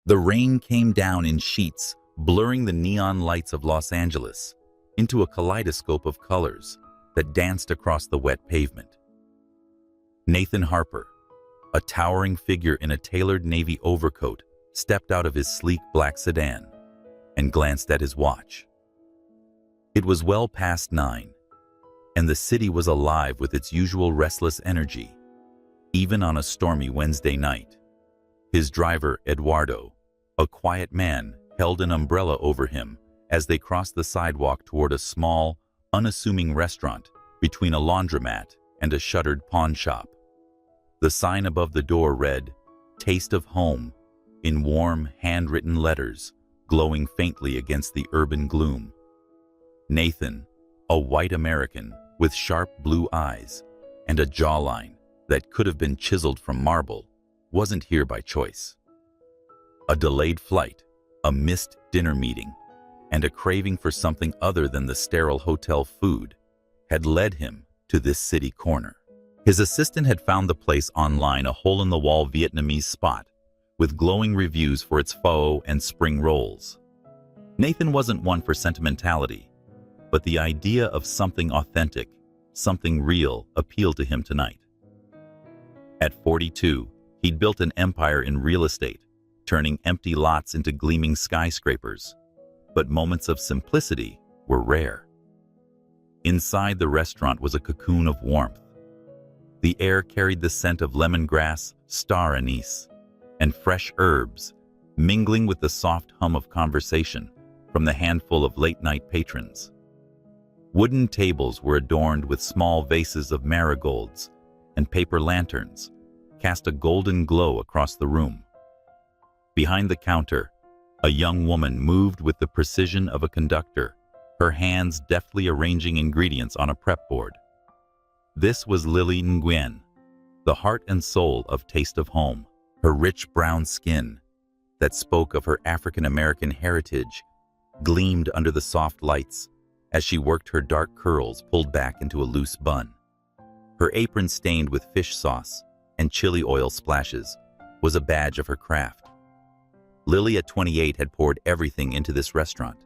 The rain came down in sheets, blurring the neon lights of Los Angeles into a kaleidoscope of colors that danced across the wet pavement. Nathan Harper, a towering figure in a tailored navy overcoat, stepped out of his sleek black sedan and glanced at his watch. It was well past 9, and the city was alive with its usual restless energy, even on a stormy Wednesday night. His driver, Eduardo, a quiet man, held an umbrella over him as they crossed the sidewalk toward a small, unassuming restaurant between a laundromat and a shuttered pawn shop. The sign above the door read, "Taste of Home," in warm, handwritten letters, glowing faintly against the urban gloom. Nathan, a white American with sharp blue eyes and a jawline that could have been chiseled from marble, wasn't here by choice. A delayed flight, a missed dinner meeting, and a craving for something other than the sterile hotel food had led him to this city corner. His assistant had found the place online, a hole-in-the-wall Vietnamese spot with glowing reviews for its pho and spring rolls. Nathan wasn't one for sentimentality, but the idea of something authentic, something real, appealed to him tonight. At 42, he'd built an empire in real estate, turning empty lots into gleaming skyscrapers, but moments of simplicity were rare. Inside the restaurant was a cocoon of warmth. The air carried the scent of lemongrass, star anise, and fresh herbs, mingling with the soft hum of conversation from the handful of late-night patrons. Wooden tables were adorned with small vases of marigolds, and paper lanterns cast a golden glow across the room. Behind the counter, a young woman moved with the precision of a conductor, her hands deftly arranging ingredients on a prep board. This was Lily Nguyen, the heart and soul of Taste of Home. Her rich brown skin, that spoke of her African-American heritage, gleamed under the soft lights as she worked her dark curls pulled back into a loose bun. Her apron, stained with fish sauce and chili oil splashes, was a badge of her craft. Lily, at 28, had poured everything into this restaurant.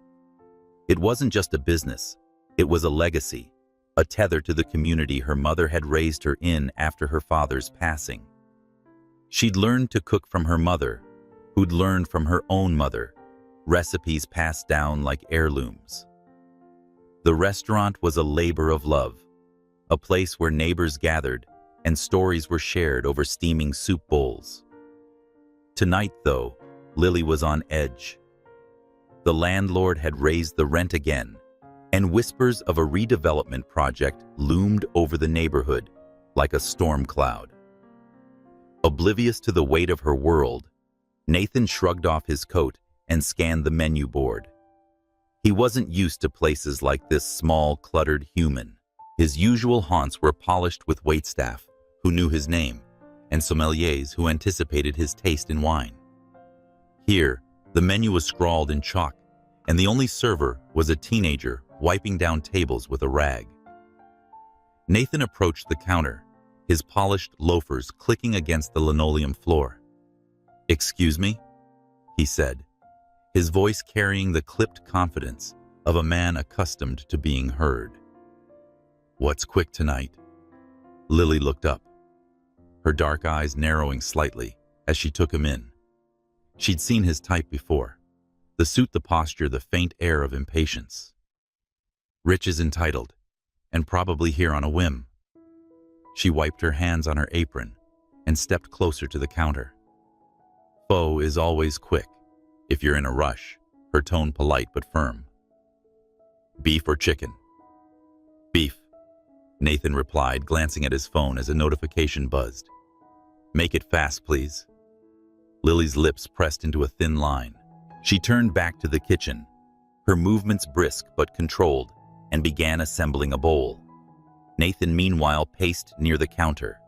It wasn't just a business, it was a legacy, a tether to the community her mother had raised her in after her father's passing. She'd learned to cook from her mother, who'd learned from her own mother, recipes passed down like heirlooms. The restaurant was a labor of love, a place where neighbors gathered and stories were shared over steaming soup bowls. Tonight, though, Lily was on edge. The landlord had raised the rent again, and whispers of a redevelopment project loomed over the neighborhood like a storm cloud. Oblivious to the weight of her world, Nathan shrugged off his coat and scanned the menu board. He wasn't used to places like this small, cluttered human. His usual haunts were polished with waitstaff who knew his name and sommeliers who anticipated his taste in wine. Here, the menu was scrawled in chalk, and the only server was a teenager wiping down tables with a rag. Nathan approached the counter, his polished loafers clicking against the linoleum floor. "Excuse me?" he said, his voice carrying the clipped confidence of a man accustomed to being heard. "What's quick tonight?" Lily looked up, her dark eyes narrowing slightly as she took him in. She'd seen his type before, the suit, the posture, the faint air of impatience. Rich is entitled, and probably here on a whim. She wiped her hands on her apron and stepped closer to the counter. "Pho is always quick, if you're in a rush," her tone polite but firm. "Beef or chicken?" "Beef," Nathan replied, glancing at his phone as a notification buzzed. "Make it fast, please." Lily's lips pressed into a thin line. She turned back to the kitchen, her movements brisk but controlled, and began assembling a bowl. Nathan, meanwhile, paced near the counter,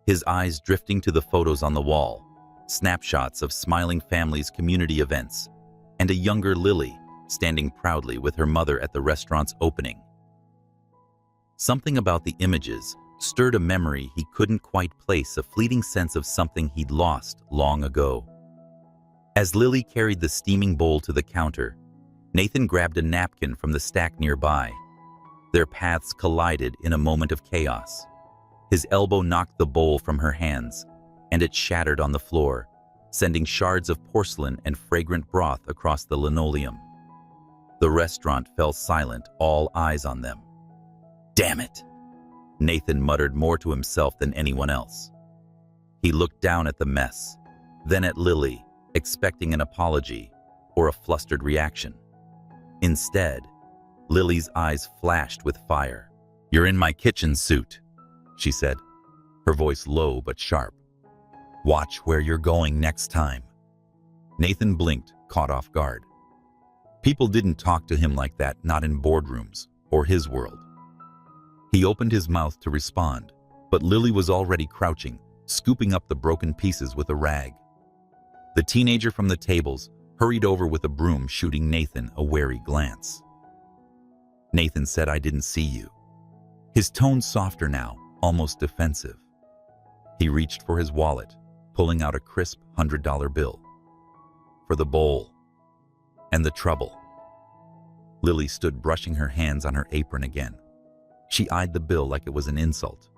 his eyes drifting to the photos on the wall, snapshots of smiling families, community events, and a younger Lily standing proudly with her mother at the restaurant's opening. Something about the images stirred a memory he couldn't quite place, a fleeting sense of something he'd lost long ago. As Lily carried the steaming bowl to the counter, Nathan grabbed a napkin from the stack nearby. Their paths collided in a moment of chaos. His elbow knocked the bowl from her hands, and it shattered on the floor, sending shards of porcelain and fragrant broth across the linoleum. The restaurant fell silent, all eyes on them. "Damn it!" Nathan muttered more to himself than anyone else. He looked down at the mess, then at Lily, expecting an apology or a flustered reaction. Instead, Lily's eyes flashed with fire. "You're in my kitchen suit," she said, her voice low but sharp. "Watch where you're going next time." Nathan blinked, caught off guard. People didn't talk to him like that, not in boardrooms or his world. He opened his mouth to respond, but Lily was already crouching, scooping up the broken pieces with a rag. The teenager from the tables hurried over with a broom, shooting Nathan a wary glance. Nathan said, "I didn't see you." His tone softer now, almost defensive. He reached for his wallet, pulling out a crisp $100 bill. "For the bowl. And the trouble." Lily stood brushing her hands on her apron again. She eyed the bill like it was an insult.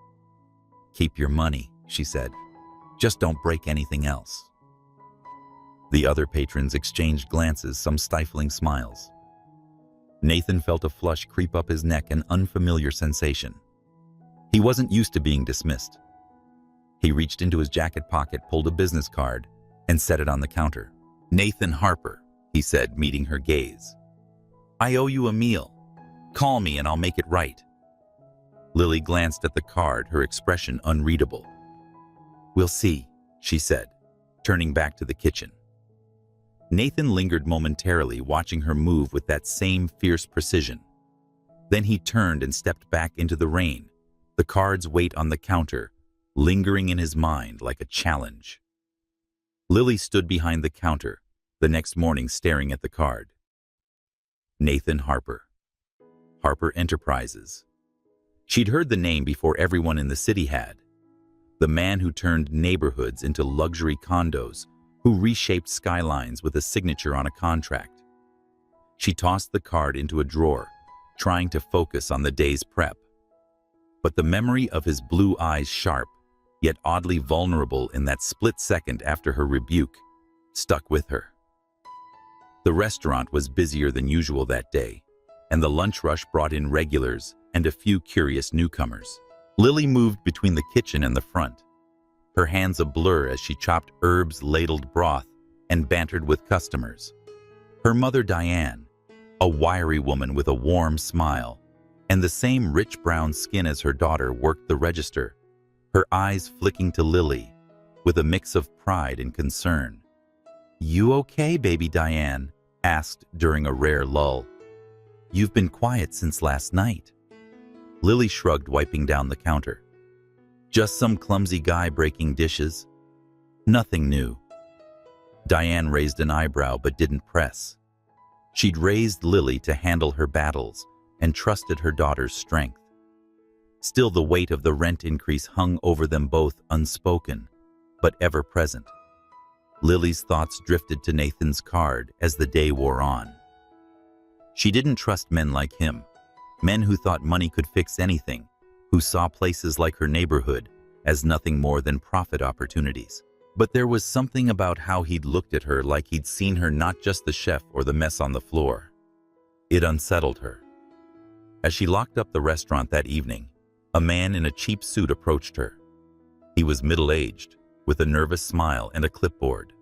"Keep your money," she said. "Just don't break anything else." The other patrons exchanged glances, some stifling smiles. Nathan felt a flush creep up his neck, an unfamiliar sensation. He wasn't used to being dismissed. He reached into his jacket pocket, pulled a business card, and set it on the counter. "Nathan Harper," he said, meeting her gaze. "I owe you a meal. Call me and I'll make it right." Lily glanced at the card, her expression unreadable. "We'll see," she said, turning back to the kitchen. Nathan lingered momentarily, watching her move with that same fierce precision. Then he turned and stepped back into the rain, the card's weight on the counter, lingering in his mind like a challenge. Lily stood behind the counter the next morning, staring at the card. Nathan Harper. Harper Enterprises. She'd heard the name before everyone in the city had. The man who turned neighborhoods into luxury condos, who reshaped skylines with a signature on a contract. She tossed the card into a drawer, trying to focus on the day's prep. But the memory of his blue eyes, sharp, yet oddly vulnerable in that split second after her rebuke, stuck with her. The restaurant was busier than usual that day, and the lunch rush brought in regulars and a few curious newcomers. Lily moved between the kitchen and the front, her hands a blur as she chopped herbs, ladled broth, and bantered with customers. Her mother, Diane, a wiry woman with a warm smile and the same rich brown skin as her daughter, worked the register, her eyes flicking to Lily with a mix of pride and concern. "You okay, baby?" Diane asked during a rare lull. "You've been quiet since last night." Lily shrugged, wiping down the counter. "Just some clumsy guy breaking dishes. Nothing new." Diane raised an eyebrow but didn't press. She'd raised Lily to handle her battles and trusted her daughter's strength. Still, the weight of the rent increase hung over them both, unspoken, but ever present. Lily's thoughts drifted to Nathan's card as the day wore on. She didn't trust men like him, men who thought money could fix anything, who saw places like her neighborhood as nothing more than profit opportunities. But there was something about how he'd looked at her, like he'd seen her, not just the chef or the mess on the floor. It unsettled her. As she locked up the restaurant that evening, a man in a cheap suit approached her. He was middle-aged, with a nervous smile and a clipboard.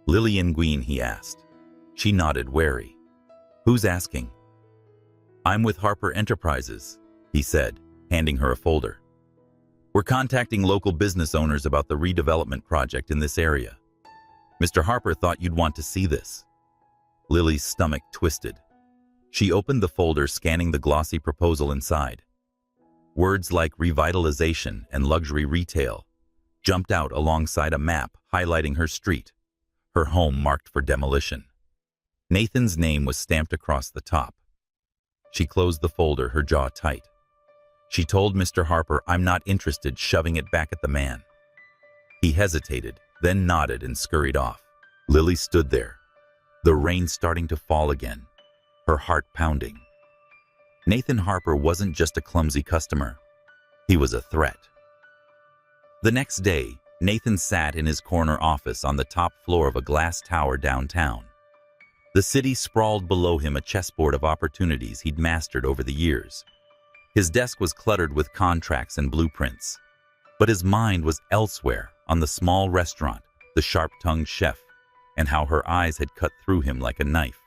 "Lillian Gween?" he asked. She nodded, wary. "Who's asking?" "I'm with Harper Enterprises," he said, handing her a folder. "We're contacting local business owners about the redevelopment project in this area. Mr. Harper thought you'd want to see this." Lily's stomach twisted. She opened the folder, scanning the glossy proposal inside. Words like revitalization and luxury retail jumped out alongside a map highlighting her street, her home marked for demolition. Nathan's name was stamped across the top. She closed the folder, her jaw tight. She told Mr. Harper, "I'm not interested," shoving it back at the man. He hesitated, then nodded and scurried off. Lily stood there, the rain starting to fall again, her heart pounding. Nathan Harper wasn't just a clumsy customer. He was a threat. The next day, Nathan sat in his corner office on the top floor of a glass tower downtown. The city sprawled below him, a chessboard of opportunities he'd mastered over the years. His desk was cluttered with contracts and blueprints, but his mind was elsewhere, on the small restaurant, the sharp-tongued chef, and how her eyes had cut through him like a knife.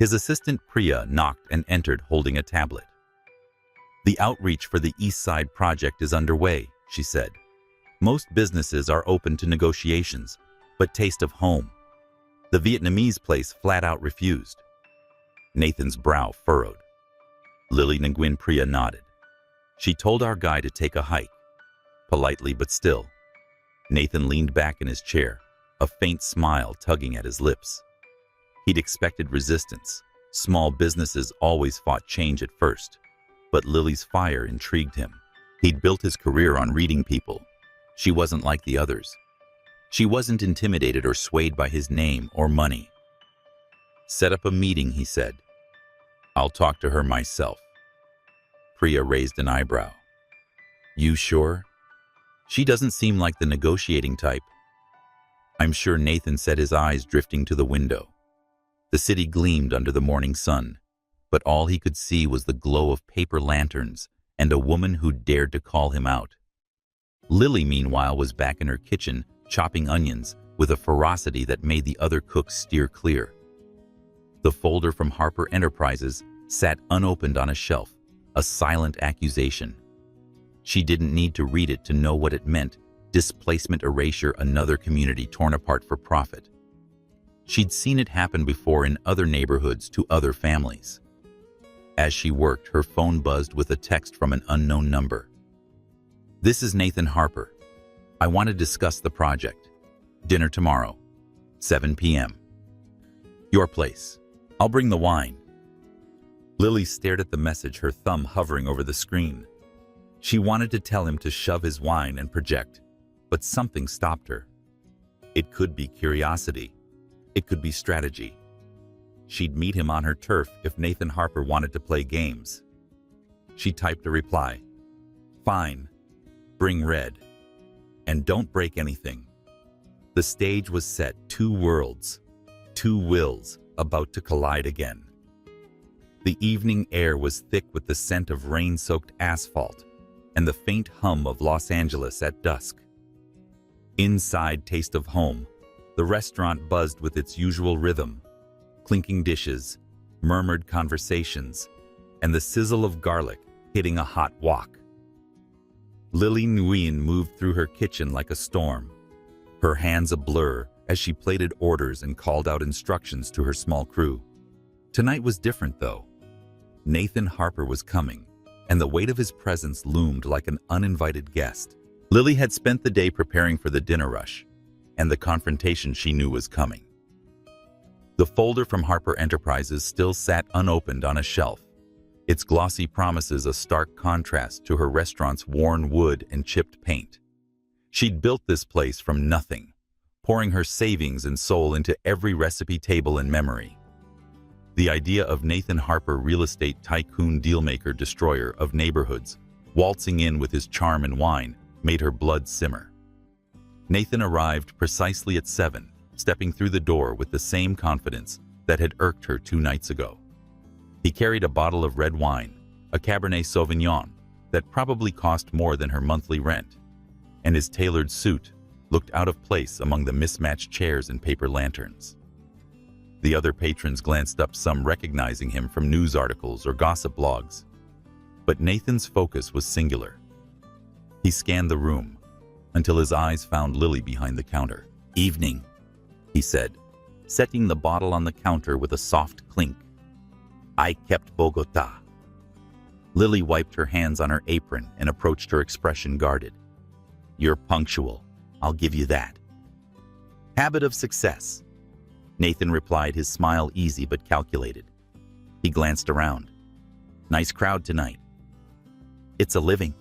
His assistant Priya knocked and entered holding a tablet. "The outreach for the East Side project is underway," she said. "Most businesses are open to negotiations, but Taste of Home, the Vietnamese place, flat out refused." Nathan's brow furrowed. Lily Nguyen Priya nodded. "She told our guy to take a hike." Politely but still. Nathan leaned back in his chair, a faint smile tugging at his lips. He'd expected resistance. Small businesses always fought change at first. But Lily's fire intrigued him. He'd built his career on reading people. She wasn't like the others. She wasn't intimidated or swayed by his name or money. "Set up a meeting," he said. "I'll talk to her myself." Priya raised an eyebrow. "You sure? She doesn't seem like the negotiating type." "I'm sure," Nathan said, his eyes drifting to the window. The city gleamed under the morning sun, but all he could see was the glow of paper lanterns and a woman who dared to call him out. Lily, meanwhile, was back in her kitchen, chopping onions with a ferocity that made the other cooks steer clear. The folder from Harper Enterprises sat unopened on a shelf, a silent accusation. She didn't need to read it to know what it meant: displacement, erasure, another community torn apart for profit. She'd seen it happen before in other neighborhoods to other families. As she worked, her phone buzzed with a text from an unknown number. "This is Nathan Harper. I want to discuss the project. Dinner tomorrow, 7 p.m. Your place. I'll bring the wine." Lily stared at the message, her thumb hovering over the screen. She wanted to tell him to shove his wine and project, but something stopped her. It could be curiosity. It could be strategy. She'd meet him on her turf if Nathan Harper wanted to play games. She typed a reply. "Fine. Bring red. And don't break anything." The stage was set, two worlds, two wills, about to collide again. The evening air was thick with the scent of rain-soaked asphalt and the faint hum of Los Angeles at dusk. Inside Taste of Home, the restaurant buzzed with its usual rhythm: clinking dishes, murmured conversations, and the sizzle of garlic hitting a hot wok. Lily Nguyen moved through her kitchen like a storm, her hands a blur as she plated orders and called out instructions to her small crew. Tonight was different, though. Nathan Harper was coming, and the weight of his presence loomed like an uninvited guest. Lily had spent the day preparing for the dinner rush, and the confrontation she knew was coming. The folder from Harper Enterprises still sat unopened on a shelf, its glossy promises a stark contrast to her restaurant's worn wood and chipped paint. She'd built this place from nothing, pouring her savings and soul into every recipe table and memory. The idea of Nathan Harper, real estate tycoon, dealmaker, destroyer of neighborhoods, waltzing in with his charm and wine, made her blood simmer. Nathan arrived precisely at 7, stepping through the door with the same confidence that had irked her 2 nights ago. He carried a bottle of red wine, a Cabernet Sauvignon that probably cost more than her monthly rent, and his tailored suit looked out of place among the mismatched chairs and paper lanterns. The other patrons glanced up, some recognizing him from news articles or gossip blogs. But Nathan's focus was singular. He scanned the room until his eyes found Lily behind the counter. "Evening," he said, setting the bottle on the counter with a soft clink. "I kept Bogota." Lily wiped her hands on her apron and approached her, expression guarded. "You're punctual, I'll give you that." "Habit of success," Nathan replied, his smile easy but calculated. He glanced around. "Nice crowd tonight." "It's a living,"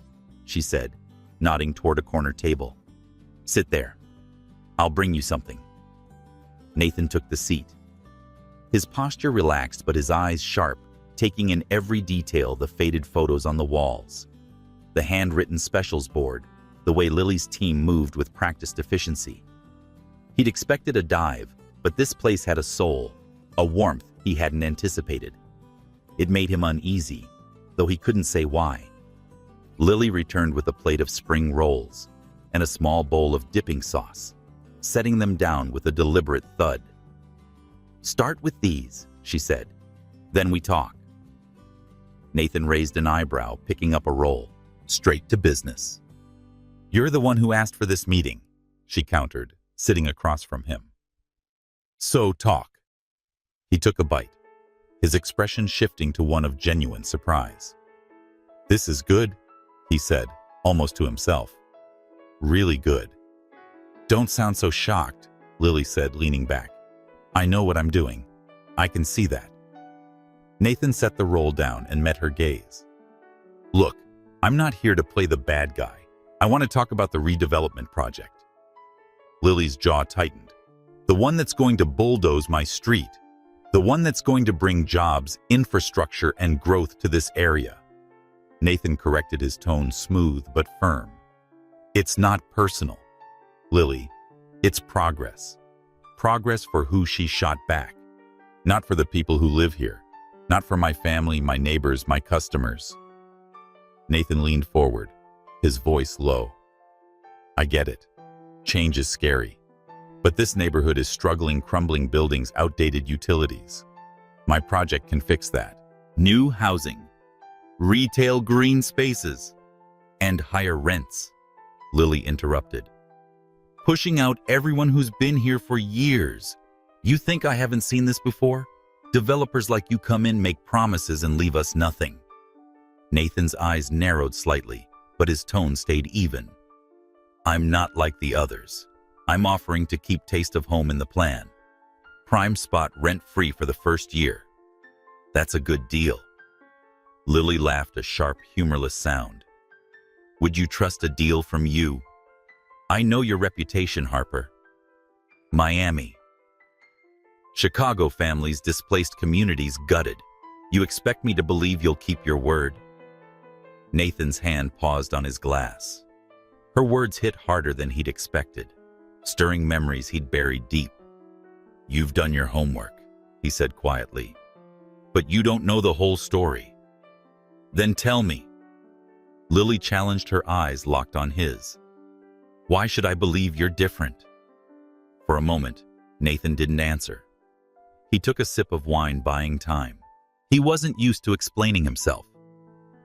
she said, nodding toward a corner table. "Sit there. I'll bring you something." Nathan took the seat. His posture relaxed but his eyes sharp, taking in every detail: the faded photos on the walls, the handwritten specials board, the way Lily's team moved with practiced efficiency. He'd expected a dive, but this place had a soul, a warmth he hadn't anticipated. It made him uneasy, though he couldn't say why. Lily returned with a plate of spring rolls and a small bowl of dipping sauce, setting them down with a deliberate thud. "Start with these," she said. "Then we talk." Nathan raised an eyebrow, picking up a roll. "Straight to business." "You're the one who asked for this meeting," she countered, sitting across from him. "So talk." He took a bite, his expression shifting to one of genuine surprise. "This is good," he said, almost to himself. "Really good." "Don't sound so shocked," Lily said, leaning back. "I know what I'm doing. I can see that." Nathan set the roll down and met her gaze. "Look, I'm not here to play the bad guy. I want to talk about the redevelopment project." Lily's jaw tightened. "The one that's going to bulldoze my street. The one that's going to bring jobs, infrastructure, and growth to this area." Nathan corrected his tone, smooth but firm. "It's not personal, Lily. It's progress. Progress for who she shot back. Not for the people who live here. Not for my family, my neighbors, my customers." Nathan leaned forward, his voice low. "I get it. Change is scary. But this neighborhood is struggling, crumbling buildings, outdated utilities. My project can fix that. New housing, retail green spaces, and higher rents," Lily interrupted. "Pushing out everyone who's been here for years. You think I haven't seen this before? Developers like you come in, make promises, and leave us nothing." Nathan's eyes narrowed slightly, but his tone stayed even. "I'm not like the others. I'm offering to keep Taste of Home in the plan. Prime spot, rent-free for the first year. That's a good deal." Lily laughed, a sharp, humorless sound. "Would you trust a deal from you? I know your reputation, Harper. Miami. Chicago families, displaced communities, gutted. You expect me to believe you'll keep your word?" Nathan's hand paused on his glass. Her words hit harder than he'd expected, stirring memories he'd buried deep. "You've done your homework," he said quietly. "But you don't know the whole story." "Then tell me." Lily challenged, her eyes locked on his. "Why should I believe you're different?" For a moment, Nathan didn't answer. He took a sip of wine, buying time. He wasn't used to explaining himself.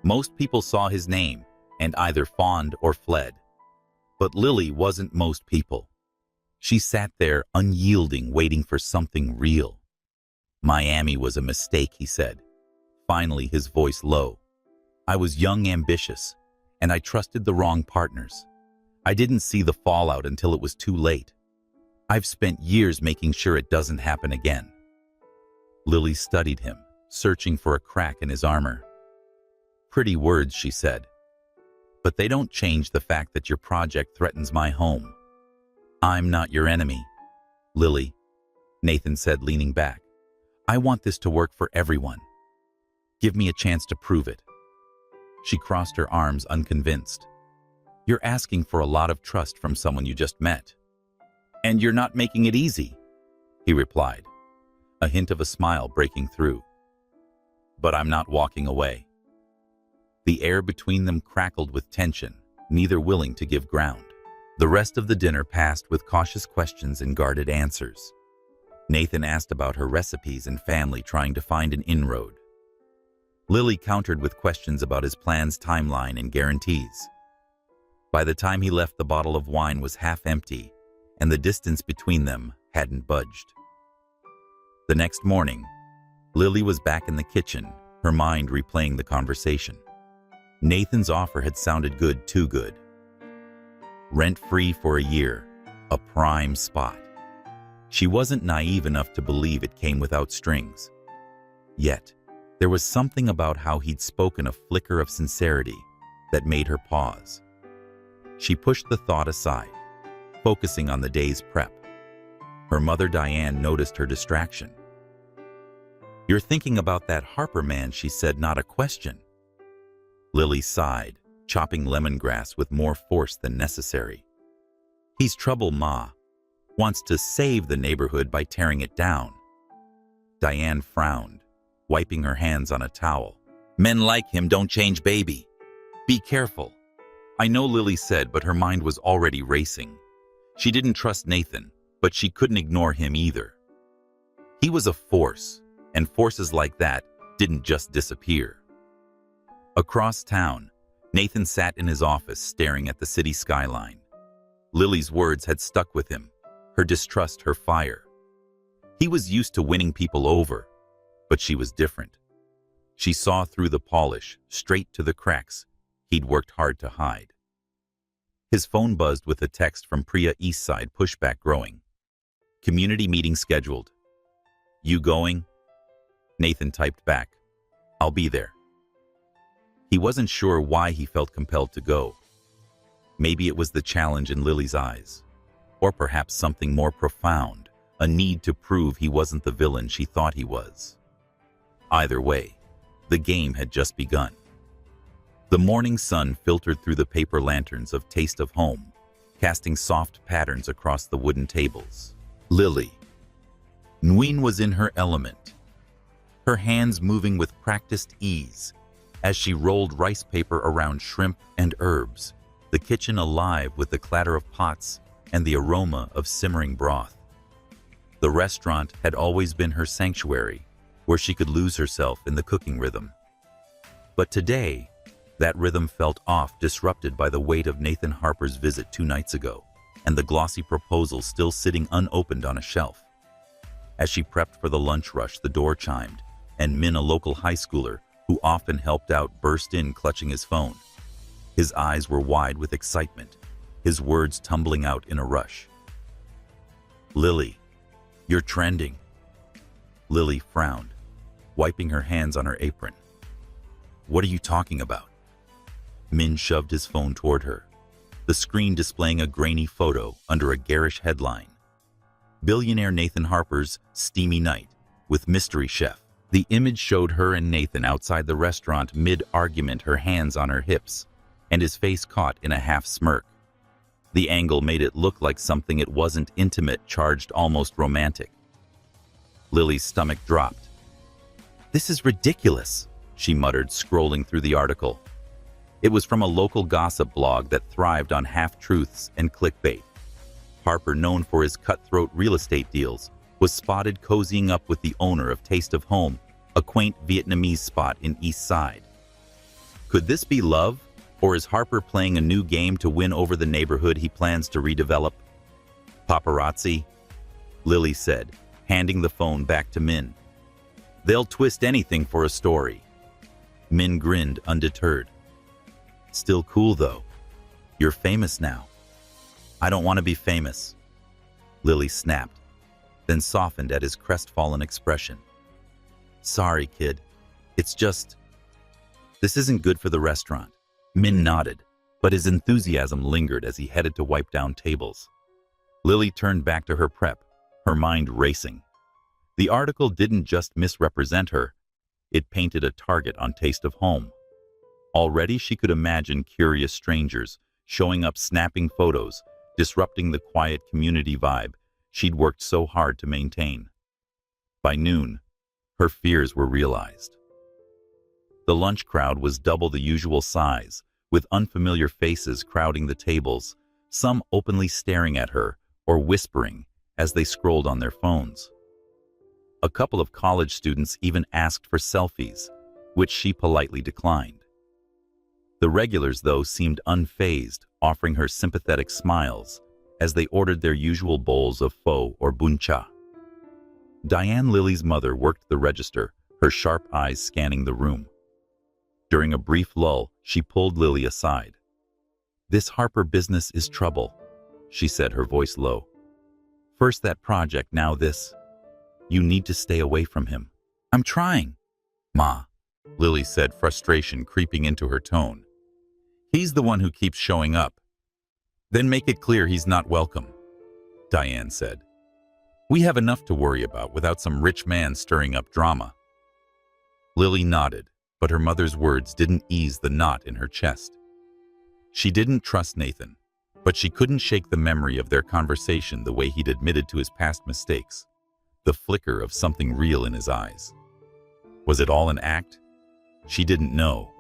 Most people saw his name and either fawned or fled. But Lily wasn't most people. She sat there, unyielding, waiting for something real. "Miami was a mistake," he said, finally, his voice low. "I was young, ambitious, and I trusted the wrong partners. I didn't see the fallout until it was too late. I've spent years making sure it doesn't happen again." Lily studied him, searching for a crack in his armor. "Pretty words," she said, "but they don't change the fact that your project threatens my home." "I'm not your enemy, Lily," Nathan said, leaning back. "I want this to work for everyone. Give me a chance to prove it." She crossed her arms, unconvinced. "You're asking for a lot of trust from someone you just met. And you're not making it easy," he replied, a hint of a smile breaking through. "But I'm not walking away." The air between them crackled with tension, neither willing to give ground. The rest of the dinner passed with cautious questions and guarded answers. Nathan asked about her recipes and family, trying to find an inroad. Lily countered with questions about his plans, timeline, and guarantees. By the time he left, the bottle of wine was half empty, and the distance between them hadn't budged. The next morning, Lily was back in the kitchen, her mind replaying the conversation. Nathan's offer had sounded good, too good. Rent-free for a year, a prime spot. She wasn't naive enough to believe it came without strings. Yet, there was something about how he'd spoken, a flicker of sincerity, that made her pause. She pushed the thought aside, focusing on the day's prep. Her mother Diane noticed her distraction. "You're thinking about that Harper man," she said, "not a question." Lily sighed, chopping lemongrass with more force than necessary. "He's trouble, Ma. Wants to save the neighborhood by tearing it down." Diane frowned, wiping her hands on a towel. "Men like him don't change, baby. Be careful." "I know," Lily said, but her mind was already racing. She didn't trust Nathan, but she couldn't ignore him either. He was a force, and forces like that didn't just disappear. Across town, Nathan sat in his office staring at the city skyline. Lily's words had stuck with him, her distrust, her fire. He was used to winning people over, but she was different. She saw through the polish, straight to the cracks he'd worked hard to hide. His phone buzzed with a text from Priya Eastside, pushback growing. "Community meeting scheduled. You going?" Nathan typed back, "I'll be there." He wasn't sure why he felt compelled to go. Maybe it was the challenge in Lily's eyes, or perhaps something more profound, a need to prove he wasn't the villain she thought he was. Either way, the game had just begun. The morning sun filtered through the paper lanterns of Taste of Home, casting soft patterns across the wooden tables. Lily. Nguyen was in her element, her hands moving with practiced ease as she rolled rice paper around shrimp and herbs, the kitchen alive with the clatter of pots and the aroma of simmering broth. The restaurant had always been her sanctuary, where she could lose herself in the cooking rhythm. But today, that rhythm felt off, disrupted by the weight of Nathan Harper's visit 2 nights ago, and the glossy proposal still sitting unopened on a shelf. As she prepped for the lunch rush, the door chimed, and Min, a local high schooler who often helped out, burst in, clutching his phone. His eyes were wide with excitement, his words tumbling out in a rush. "Lily, you're trending." Lily frowned, wiping her hands on her apron. "What are you talking about?" Min shoved his phone toward her, the screen displaying a grainy photo under a garish headline. "Billionaire Nathan Harper's steamy night with mystery chef." The image showed her and Nathan outside the restaurant mid-argument, her hands on her hips, and his face caught in a half-smirk. The angle made it look like something it wasn't: intimate, charged, almost romantic. Lily's stomach dropped. "This is ridiculous," she muttered, scrolling through the article. It was from a local gossip blog that thrived on half-truths and clickbait. Harper, known for his cutthroat real estate deals, was spotted cozying up with the owner of Taste of Home, a quaint Vietnamese spot in East Side. Could this be love, or is Harper playing a new game to win over the neighborhood he plans to redevelop? "Paparazzi," Lily said, handing the phone back to Min. "They'll twist anything for a story." Min grinned, undeterred. "Still cool, though. You're famous now." "I don't want to be famous," Lily snapped, then softened at his crestfallen expression. "Sorry, kid. It's just, this isn't good for the restaurant." Min nodded, but his enthusiasm lingered as he headed to wipe down tables. Lily turned back to her prep, her mind racing. The article didn't just misrepresent her, it painted a target on Taste of Home. Already she could imagine curious strangers showing up, snapping photos, disrupting the quiet community vibe she'd worked so hard to maintain. By noon, her fears were realized. The lunch crowd was double the usual size, with unfamiliar faces crowding the tables, some openly staring at her or whispering as they scrolled on their phones. A couple of college students even asked for selfies, which she politely declined. The regulars, though, seemed unfazed, offering her sympathetic smiles as they ordered their usual bowls of pho or bun cha. Diane, Lily's mother, worked the register, her sharp eyes scanning the room. During a brief lull, she pulled Lily aside. "This Harper business is trouble," she said, her voice low. "First that project, now this. You need to stay away from him." "I'm trying, Ma," Lily said, frustration creeping into her tone. "He's the one who keeps showing up." "Then make it clear he's not welcome," Diane said. We have enough to worry about without some rich man stirring up drama. Lily nodded, but her mother's words didn't ease the knot in her chest. She didn't trust Nathan, but she couldn't shake the memory of their conversation the way he'd admitted to his past mistakes, the flicker of something real in his eyes. Was it all an act? She didn't know,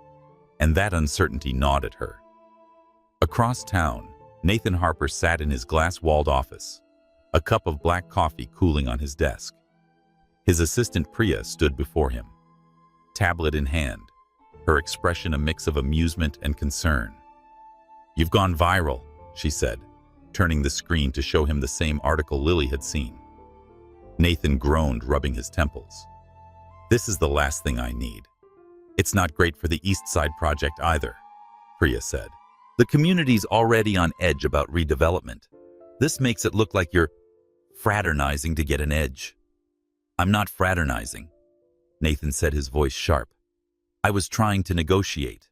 and that uncertainty gnawed at her. Across town, Nathan Harper sat in his glass-walled office, a cup of black coffee cooling on his desk. His assistant Priya stood before him, tablet in hand, her expression a mix of amusement and concern. "You've gone viral," she said, turning the screen to show him the same article Lily had seen. Nathan groaned, rubbing his temples. "This is the last thing I need. It's not great for the East Side project either," Priya said. "The community's already on edge about redevelopment. This makes it look like you're fraternizing to get an edge." "I'm not fraternizing," Nathan said, his voice sharp. "I was trying to negotiate."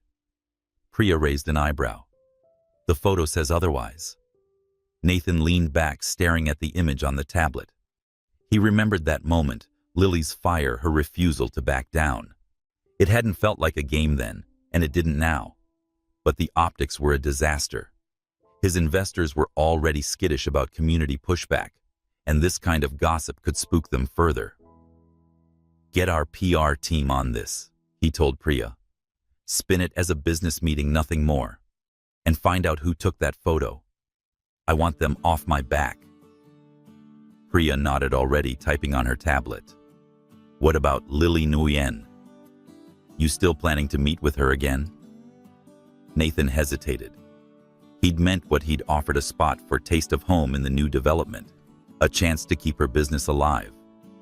Priya raised an eyebrow. "The photo says otherwise." Nathan leaned back, staring at the image on the tablet. He remembered that moment, Lily's fire, her refusal to back down. It hadn't felt like a game then, and it didn't now. But the optics were a disaster. His investors were already skittish about community pushback, and this kind of gossip could spook them further. "Get our PR team on this," he told Priya. "Spin it as a business meeting, nothing more. And find out who took that photo. I want them off my back." Priya nodded, already typing on her tablet. "What about Lily Nguyen? You still planning to meet with her again?" Nathan hesitated. He'd meant what he'd offered, a spot for Taste of Home in the new development, a chance to keep her business alive.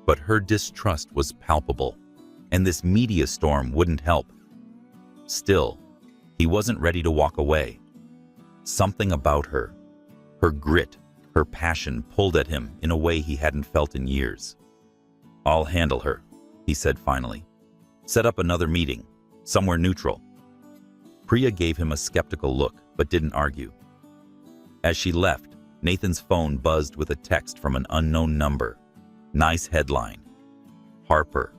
But her distrust was palpable, and this media storm wouldn't help. Still, he wasn't ready to walk away. Something about her, her grit, her passion pulled at him in a way he hadn't felt in years. "I'll handle her," he said finally. "Set up another meeting, somewhere neutral." Priya gave him a skeptical look, but didn't argue. As she left, Nathan's phone buzzed with a text from an unknown number. Nice headline. "Harper,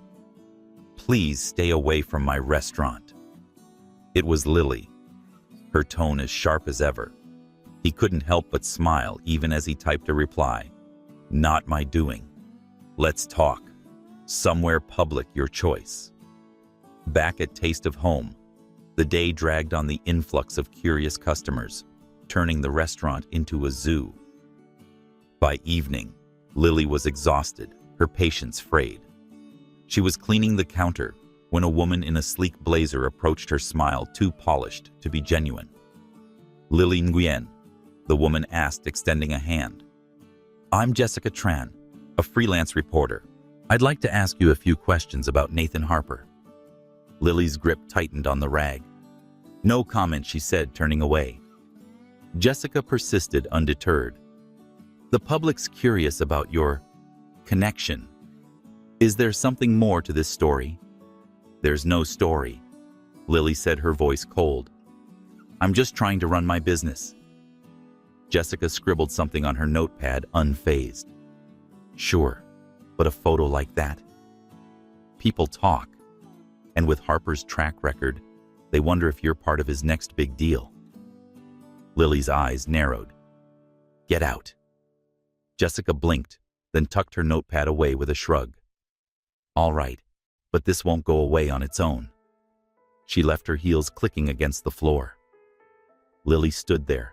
please stay away from my restaurant." It was Lily, her tone as sharp as ever. He couldn't help but smile even as he typed a reply. "Not my doing. Let's talk. Somewhere public, your choice." Back at Taste of Home, the day dragged on the influx of curious customers, turning the restaurant into a zoo. By evening, Lily was exhausted, her patience frayed. She was cleaning the counter when a woman in a sleek blazer approached her, smile too polished to be genuine. "Lily Nguyen?" the woman asked, extending a hand. "I'm Jessica Tran, a freelance reporter. I'd like to ask you a few questions about Nathan Harper." Lily's grip tightened on the rag. "No comment," she said, turning away. Jessica persisted, undeterred. "The public's curious about your connection. Is there something more to this story?" "There's no story," Lily said, her voice cold. "I'm just trying to run my business." Jessica scribbled something on her notepad, unfazed. "Sure, but a photo like that? People talk. And with Harper's track record, they wonder if you're part of his next big deal." Lily's eyes narrowed. "Get out." Jessica blinked, then tucked her notepad away with a shrug. "All right, but this won't go away on its own." She left her heels clicking against the floor. Lily stood there,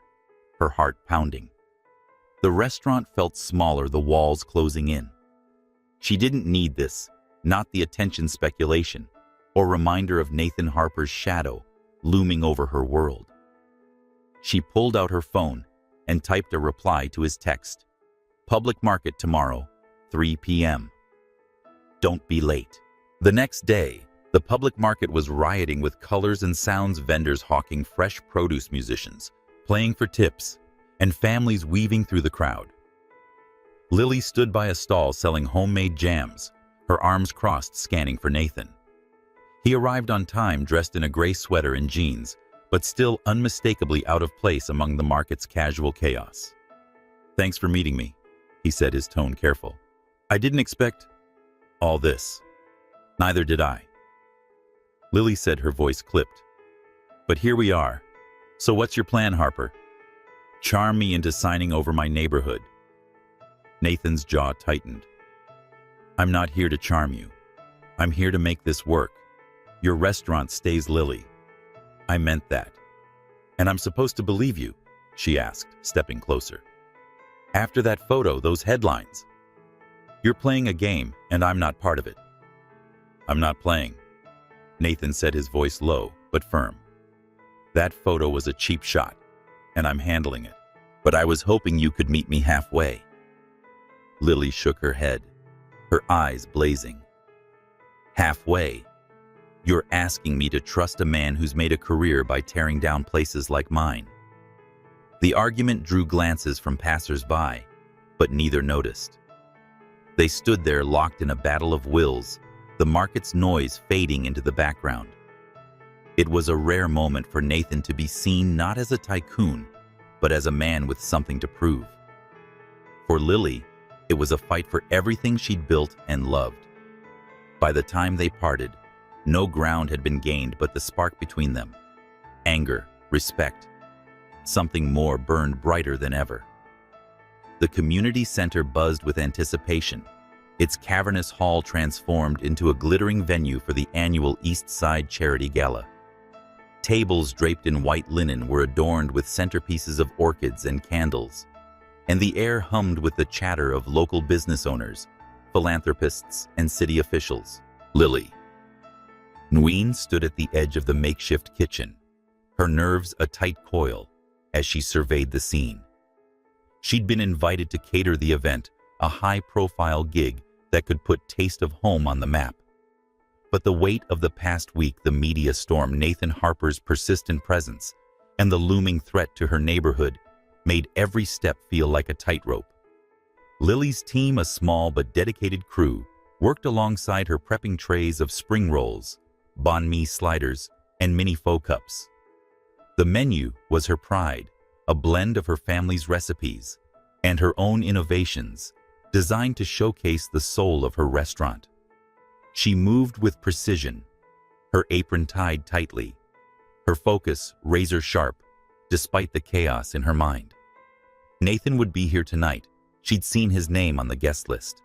her heart pounding. The restaurant felt smaller, the walls closing in. She didn't need this, not the attention, speculation, or reminder of Nathan Harper's shadow looming over her world. She pulled out her phone and typed a reply to his text. "Public market tomorrow, 3 p.m. Don't be late." The next day, the public market was rioting with colors and sounds, vendors hawking fresh produce, musicians playing for tips, and families weaving through the crowd. Lily stood by a stall selling homemade jams, her arms crossed, scanning for Nathan. He arrived on time, dressed in a gray sweater and jeans, but still unmistakably out of place among the market's casual chaos. "Thanks for meeting me," he said, his tone careful. I didn't expect all this. Neither did I. Lily said, her voice clipped. But here we are. So what's your plan, Harper? Charm me into signing over my neighborhood. Nathan's jaw tightened. I'm not here to charm you. I'm here to make this work. Your restaurant stays, Lily. I meant that. And I'm supposed to believe you, she asked, stepping closer. After that photo, those headlines. You're playing a game, and I'm not part of it. I'm not playing, Nathan said, his voice low but firm. That photo was a cheap shot, and I'm handling it. But I was hoping you could meet me halfway. Lily shook her head, her eyes blazing. Halfway? You're asking me to trust a man who's made a career by tearing down places like mine. The argument drew glances from passers-by, but neither noticed. They stood there locked in a battle of wills, the market's noise fading into the background. It was a rare moment for Nathan to be seen not as a tycoon, but as a man with something to prove. For Lily, it was a fight for everything she'd built and loved. By the time they parted, no ground had been gained but the spark between them. Anger, respect. Something more burned brighter than ever. The community center buzzed with anticipation, its cavernous hall transformed into a glittering venue for the annual East Side Charity Gala. Tables draped in white linen were adorned with centerpieces of orchids and candles, and the air hummed with the chatter of local business owners, philanthropists, and city officials. Lily. Nguyen stood at the edge of the makeshift kitchen, her nerves a tight coil as she surveyed the scene. She'd been invited to cater the event, a high-profile gig that could put Taste of Home on the map. But the weight of the past week, the media storm, Nathan Harper's persistent presence, and the looming threat to her neighborhood made every step feel like a tightrope. Lily's team, a small but dedicated crew, worked alongside her, prepping trays of spring rolls, banh mi sliders, and mini faux cups. The menu was her pride, a blend of her family's recipes and her own innovations, designed to showcase the soul of her restaurant. She moved with precision, her apron tied tightly, her focus razor sharp, despite the chaos in her mind. Nathan would be here tonight. She'd seen his name on the guest list.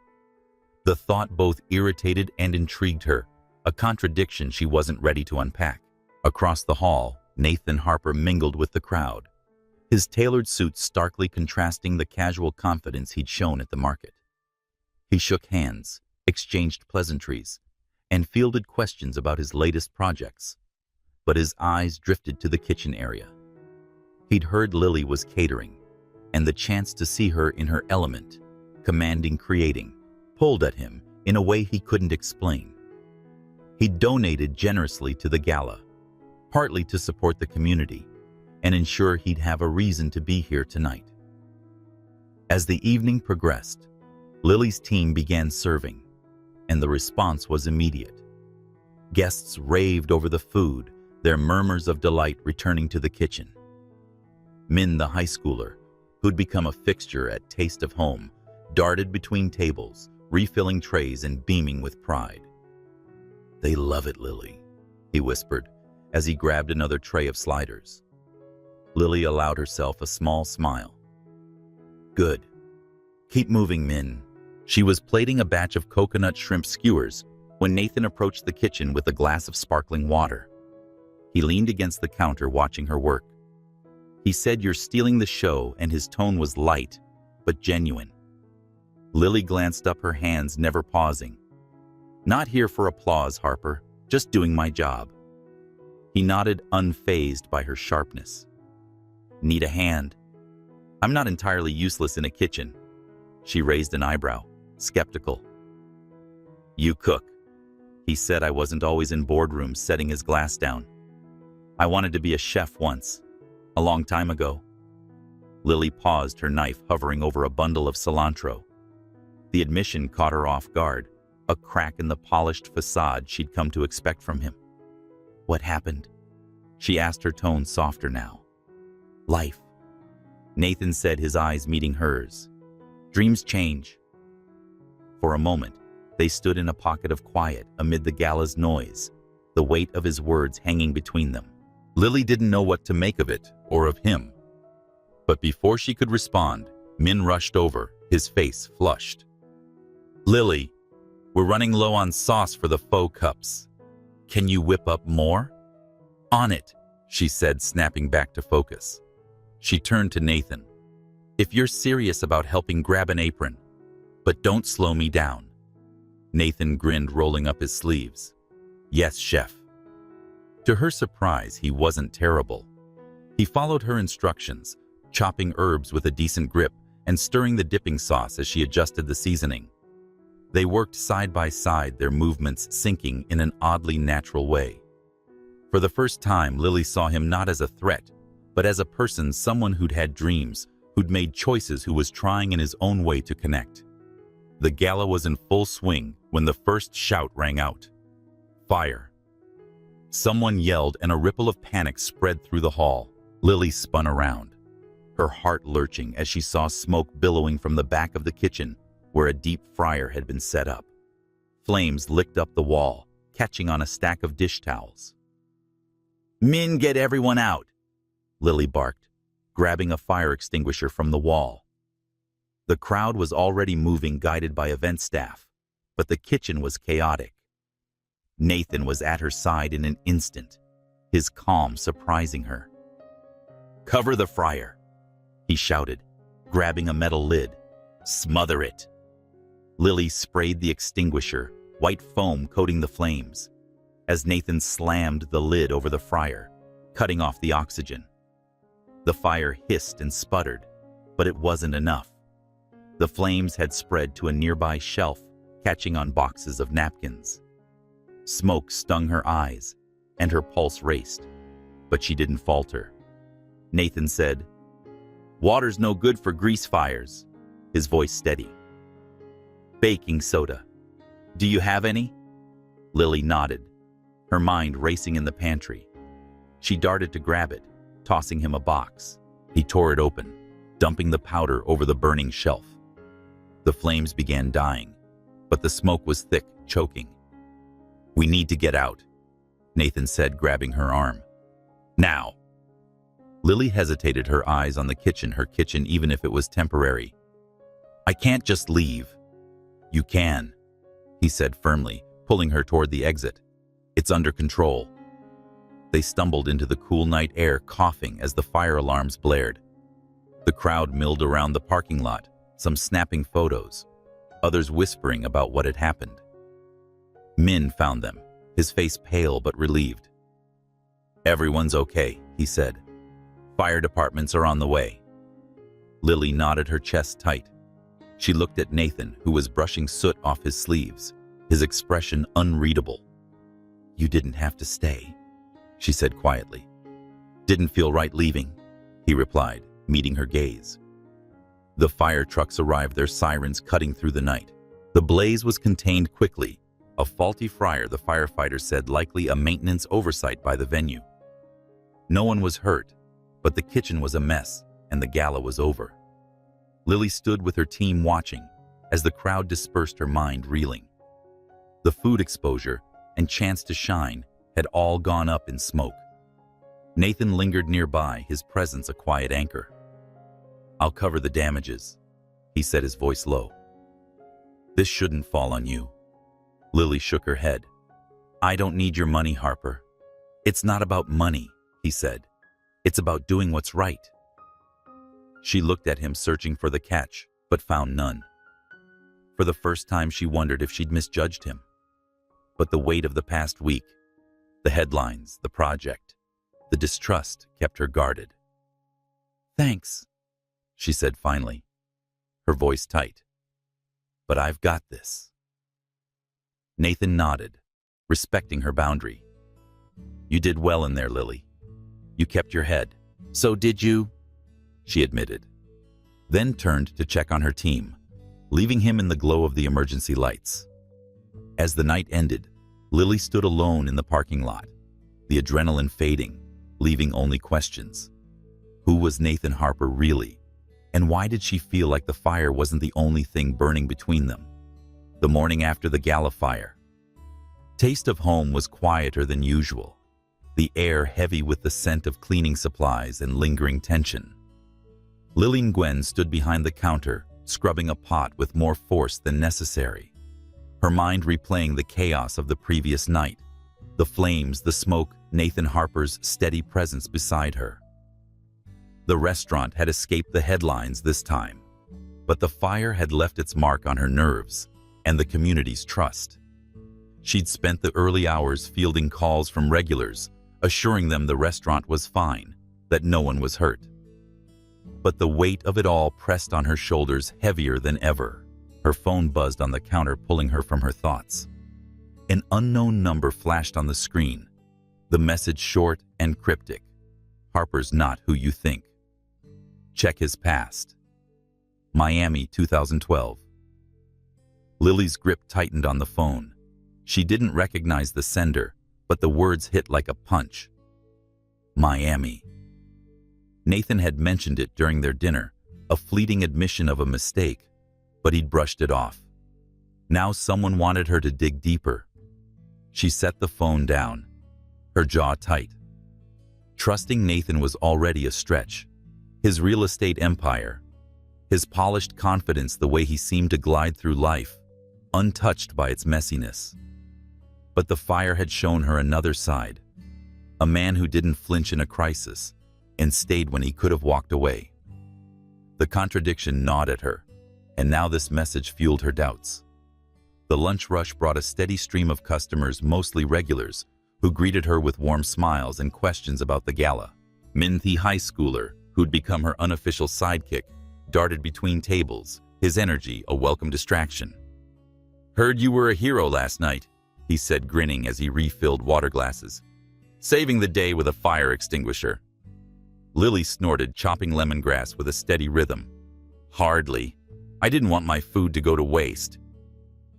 The thought both irritated and intrigued her, a contradiction she wasn't ready to unpack. Across the hall, Nathan Harper mingled with the crowd, his tailored suit starkly contrasting the casual confidence he'd shown at the market. He shook hands, exchanged pleasantries, and fielded questions about his latest projects, but his eyes drifted to the kitchen area. He'd heard Lily was catering, and the chance to see her in her element, commanding, creating, pulled at him in a way he couldn't explain. He donated generously to the gala, partly to support the community and ensure he'd have a reason to be here tonight. As the evening progressed, Lily's team began serving, and the response was immediate. Guests raved over the food, their murmurs of delight returning to the kitchen. Min, the high schooler, who'd become a fixture at Taste of Home, darted between tables, refilling trays and beaming with pride. "They love it, Lily," he whispered as he grabbed another tray of sliders. Lily allowed herself a small smile. "Good. Keep moving, Min." She was plating a batch of coconut shrimp skewers when Nathan approached the kitchen with a glass of sparkling water. He leaned against the counter watching her work. He said, "You're stealing the show," and his tone was light, but genuine. Lily glanced up, her hands never pausing. "Not here for applause, Harper. Just doing my job." He nodded, unfazed by her sharpness. "Need a hand?" "I'm not entirely useless in a kitchen." She raised an eyebrow, skeptical. "You cook." He said, "I wasn't always in boardrooms," setting his glass down. "I wanted to be a chef once, a long time ago." Lily paused, her knife hovering over a bundle of cilantro. The admission caught her off guard, a crack in the polished facade she'd come to expect from him. "What happened?" she asked, her tone softer now. "Life," Nathan said, his eyes meeting hers. "Dreams change." For a moment, they stood in a pocket of quiet amid the gala's noise, the weight of his words hanging between them. Lily didn't know what to make of it or of him. But before she could respond, Min rushed over, his face flushed. "Lily, we're running low on sauce for the faux cups. Can you whip up more?" "On it," she said, snapping back to focus. She turned to Nathan. "If you're serious about helping, grab an apron. But don't slow me down." Nathan grinned, rolling up his sleeves. "Yes, chef." To her surprise, he wasn't terrible. He followed her instructions, chopping herbs with a decent grip and stirring the dipping sauce as she adjusted the seasoning. They worked side by side, their movements syncing in an oddly natural way. For the first time, Lily saw him not as a threat, but as a person, someone who'd had dreams, who'd made choices, who was trying in his own way to connect. The gala was in full swing when the first shout rang out. "Fire!" Someone yelled, and a ripple of panic spread through the hall. Lily spun around, her heart lurching as she saw smoke billowing from the back of the kitchen, where a deep fryer had been set up. Flames licked up the wall, catching on a stack of dish towels. "Min, get everyone out!" Lily barked, grabbing a fire extinguisher from the wall. The crowd was already moving, guided by event staff, but the kitchen was chaotic. Nathan was at her side in an instant, his calm surprising her. "Cover the fryer," he shouted, grabbing a metal lid. "Smother it." Lily sprayed the extinguisher, white foam coating the flames, as Nathan slammed the lid over the fryer, cutting off the oxygen. The fire hissed and sputtered, but it wasn't enough. The flames had spread to a nearby shelf, catching on boxes of napkins. Smoke stung her eyes, and her pulse raced, but she didn't falter. Nathan said, "Water's no good for grease fires," his voice steady. "Baking soda. Do you have any?" Lily nodded, her mind racing in the pantry. She darted to grab it, tossing him a box. He tore it open, dumping the powder over the burning shelf. The flames began dying, but the smoke was thick, choking. "We need to get out," Nathan said, grabbing her arm. "Now." Lily hesitated, her eyes on the kitchen, her kitchen, even if it was temporary. "I can't just leave." "You can," he said firmly, pulling her toward the exit. "It's under control." They stumbled into the cool night air, coughing as the fire alarms blared. The crowd milled around the parking lot, some snapping photos, others whispering about what had happened. Min found them, his face pale but relieved. "Everyone's okay," he said. "Fire departments are on the way." Lily nodded, her chest tight. She looked at Nathan, who was brushing soot off his sleeves, his expression unreadable. "You didn't have to stay," she said quietly. "Didn't feel right leaving," he replied, meeting her gaze. The fire trucks arrived, their sirens cutting through the night. The blaze was contained quickly. A faulty fryer, the firefighters said, likely a maintenance oversight by the venue. No one was hurt, but the kitchen was a mess, and the gala was over. Lily stood with her team watching, as the crowd dispersed, her mind reeling. The food exposure and chance to shine had all gone up in smoke. Nathan lingered nearby, his presence a quiet anchor. "I'll cover the damages," he said, his voice low. "This shouldn't fall on you." Lily shook her head. "I don't need your money, Harper." "It's not about money," he said. "It's about doing what's right." She looked at him, searching for the catch, but found none. For the first time, she wondered if she'd misjudged him. But the weight of the past week, the headlines, the project, the distrust kept her guarded. "Thanks," she said finally, her voice tight. "But I've got this." Nathan nodded, respecting her boundary. "You did well in there, Lily. You kept your head." "So did you," she admitted, then turned to check on her team, leaving him in the glow of the emergency lights. As the night ended, Lily stood alone in the parking lot, the adrenaline fading, leaving only questions. Who was Nathan Harper really? And why did she feel like the fire wasn't the only thing burning between them? the morning after the gala fire. Taste of Home was quieter than usual, the air heavy with the scent of cleaning supplies and lingering tension. Lily Nguyen stood behind the counter, scrubbing a pot with more force than necessary, her mind replaying the chaos of the previous night, the flames, the smoke, Nathan Harper's steady presence beside her. The restaurant had escaped the headlines this time, but the fire had left its mark on her nerves and the community's trust. She'd spent the early hours fielding calls from regulars, assuring them the restaurant was fine, that no one was hurt. But the weight of it all pressed on her shoulders heavier than ever. Her phone buzzed on the counter, pulling her from her thoughts. An unknown number flashed on the screen, the message short and cryptic. "Harper's not who you think. Check his past." Miami, 2012. Lily's grip tightened on the phone. She didn't recognize the sender, but the words hit like a punch. Miami. Nathan had mentioned it during their dinner, a fleeting admission of a mistake, but he'd brushed it off. Now someone wanted her to dig deeper. She set the phone down, her jaw tight. Trusting Nathan was already a stretch. His real estate empire, his polished confidence, the way he seemed to glide through life, untouched by its messiness. But the fire had shown her another side, a man who didn't flinch in a crisis and stayed when he could have walked away. The contradiction gnawed at her, and now this message fueled her doubts. The lunch rush brought a steady stream of customers, mostly regulars, who greeted her with warm smiles and questions about the gala. Min Thi, high schooler, who'd become her unofficial sidekick, darted between tables, his energy a welcome distraction. "Heard you were a hero last night," he said, grinning as he refilled water glasses. "Saving the day with a fire extinguisher." Lily snorted, chopping lemongrass with a steady rhythm. "Hardly. I didn't want my food to go to waste."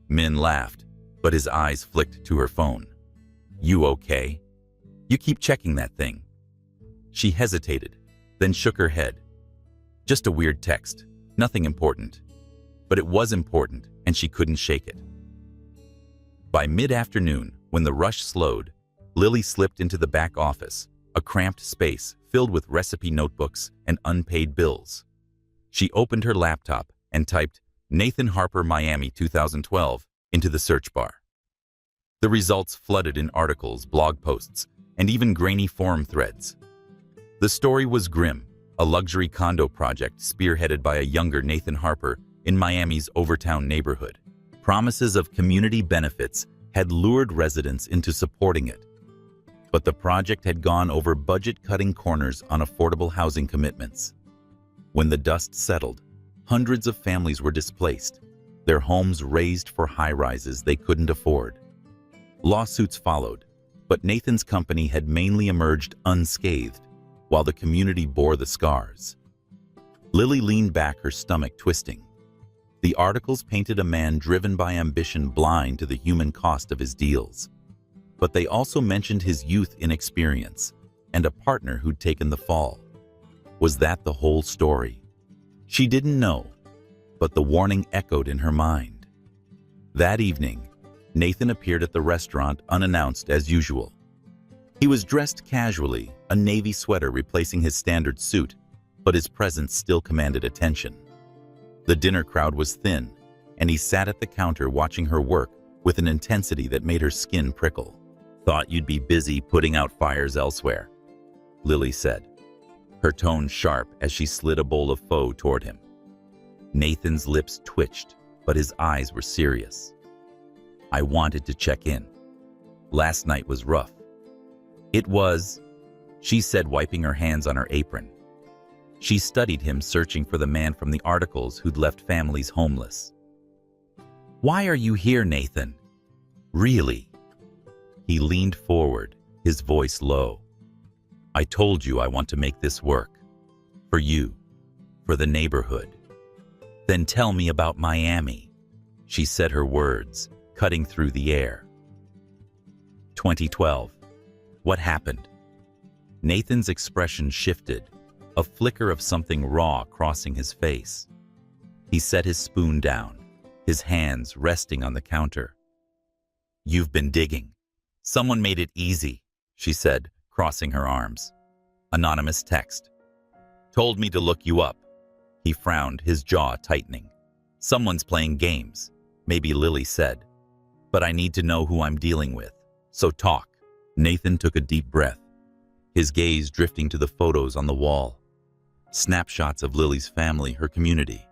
Min laughed, but his eyes flicked to her phone. "You okay? You keep checking that thing." She hesitated, then shook her head. "Just a weird text, nothing important." But it was important, and she couldn't shake it. By mid-afternoon, when the rush slowed, Lily slipped into the back office, a cramped space filled with recipe notebooks and unpaid bills. She opened her laptop and typed "Nathan Harper, Miami 2012" into the search bar. The results flooded in articles, blog posts, and even grainy forum threads. The story was grim, a luxury condo project spearheaded by a younger Nathan Harper in Miami's Overtown neighborhood. Promises of community benefits had lured residents into supporting it. But the project had gone over budget-cutting corners on affordable housing commitments. When the dust settled, hundreds of families were displaced, their homes razed for high-rises they couldn't afford. Lawsuits followed, but Nathan's company had mainly emerged unscathed, while the community bore the scars. Lily leaned back, her stomach twisting. The articles painted a man driven by ambition, blind to the human cost of his deals. But they also mentioned his youth inexperience and a partner who'd taken the fall. Was that the whole story? She didn't know, but the warning echoed in her mind. That evening, Nathan appeared at the restaurant unannounced as usual. He was dressed casually, a navy sweater replacing his standard suit, but his presence still commanded attention. The dinner crowd was thin, and he sat at the counter watching her work with an intensity that made her skin prickle. "Thought you'd be busy putting out fires elsewhere," Lily said, her tone sharp as she slid a bowl of pho toward him. Nathan's lips twitched, but his eyes were serious. "I wanted to check in. Last night was rough." "It was," she said, wiping her hands on her apron. She studied him, searching for the man from the articles who'd left families homeless. "Why are you here, Nathan? Really?" He leaned forward, his voice low. "I told you I want to make this work. For you. For the neighborhood." "Then tell me about Miami," she said, her words cutting through the air. 2012. What happened? Nathan's expression shifted, a flicker of something raw crossing his face. He set his spoon down, his hands resting on the counter. "You've been digging. Someone made it easy," she said, crossing her arms. Anonymous text. "Told me to look you up." He frowned, his jaw tightening. "Someone's playing games," maybe Lily said. "But I need to know who I'm dealing with, so talk." Nathan took a deep breath, his gaze drifting to the photos on the wall. Snapshots of Lily's family, her community.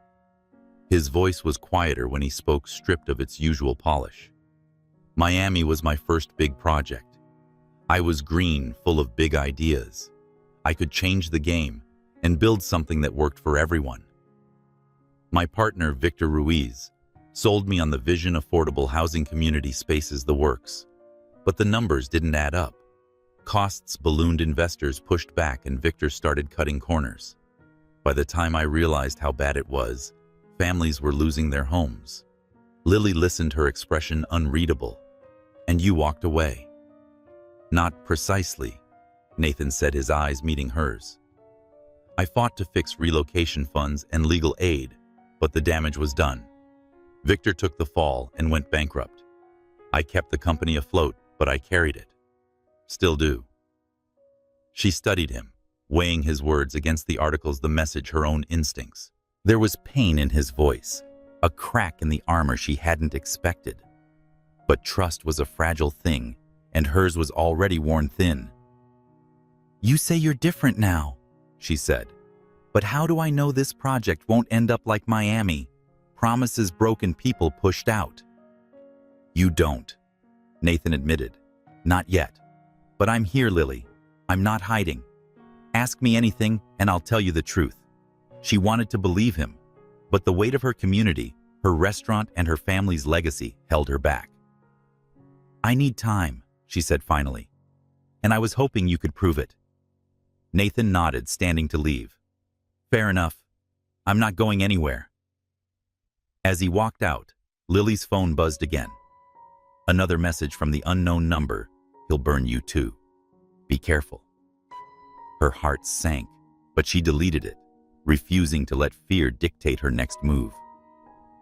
His voice was quieter when he spoke, stripped of its usual polish. "Miami was my first big project. I was green, full of big ideas. I could change the game and build something that worked for everyone. My partner, Victor Ruiz, sold me on the vision, affordable housing, community spaces, the works. But the numbers didn't add up. Costs ballooned, investors pushed back, and Victor started cutting corners. By the time I realized how bad it was, families were losing their homes." Lily listened, her expression unreadable. "And you walked away." "Not precisely," Nathan said, his eyes meeting hers. "I fought to fix relocation funds and legal aid, but the damage was done. Victor took the fall and went bankrupt. I kept the company afloat, but I carried it. Still do." She studied him, weighing his words against the articles, the message, her own instincts. There was pain in his voice, a crack in the armor she hadn't expected. But trust was a fragile thing, and hers was already worn thin. "You say you're different now," she said. "But how do I know this project won't end up like Miami? Promises broken, people pushed out." "You don't," Nathan admitted. "Not yet. But I'm here, Lily. I'm not hiding. Ask me anything, and I'll tell you the truth." She wanted to believe him, but the weight of her community, her restaurant, and her family's legacy held her back. "I need time," she said finally. "And I was hoping you could prove it." Nathan nodded, standing to leave. "Fair enough. I'm not going anywhere." As he walked out, Lily's phone buzzed again. Another message from the unknown number. "He'll burn you too. Be careful." Her heart sank, but she deleted it, refusing to let fear dictate her next move.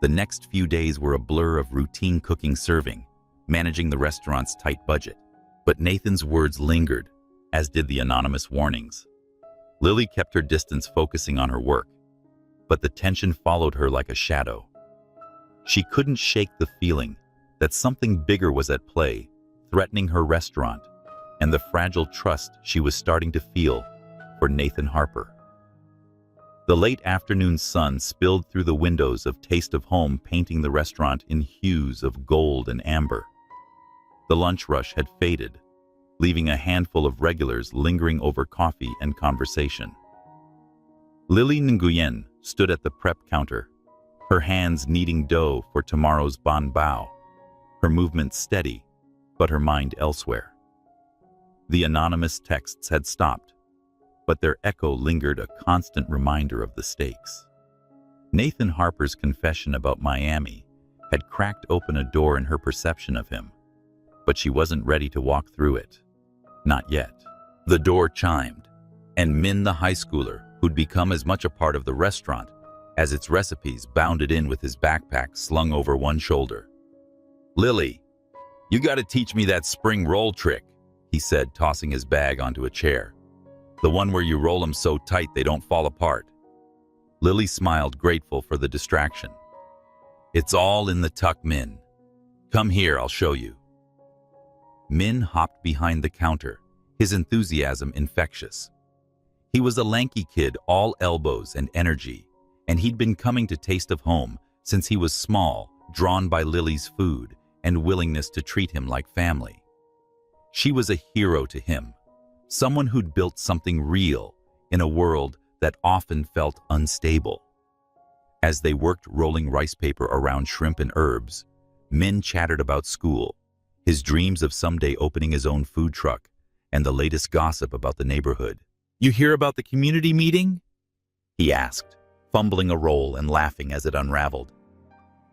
The next few days were a blur of routine cooking, serving, managing the restaurant's tight budget. But Nathan's words lingered, as did the anonymous warnings. Lily kept her distance, focusing on her work, but the tension followed her like a shadow. She couldn't shake the feeling that something bigger was at play, threatening her restaurant and the fragile trust she was starting to feel for Nathan Harper. The late afternoon sun spilled through the windows of Taste of Home, painting the restaurant in hues of gold and amber. The lunch rush had faded, leaving a handful of regulars lingering over coffee and conversation. Lily Nguyen stood at the prep counter, her hands kneading dough for tomorrow's banh bao, her movements steady, but her mind elsewhere. The anonymous texts had stopped, but their echo lingered, a constant reminder of the stakes. Nathan Harper's confession about Miami had cracked open a door in her perception of him, but she wasn't ready to walk through it. Not yet. The door chimed, and Min, the high schooler who'd become as much a part of the restaurant as its recipes, bounded in with his backpack slung over one shoulder. "Lily, you gotta teach me that spring roll trick," he said, tossing his bag onto a chair. "The one where you roll them so tight they don't fall apart." Lily smiled, grateful for the distraction. "It's all in the tuck, Min. Come here, I'll show you." Min hopped behind the counter, his enthusiasm infectious. He was a lanky kid, all elbows and energy, and he'd been coming to Taste of Home since he was small, drawn by Lily's food and willingness to treat him like family. She was a hero to him, someone who'd built something real in a world that often felt unstable. As they worked rolling rice paper around shrimp and herbs, Min chattered about school, his dreams of someday opening his own food truck, and the latest gossip about the neighborhood. "You hear about the community meeting?" he asked, fumbling a roll and laughing as it unraveled.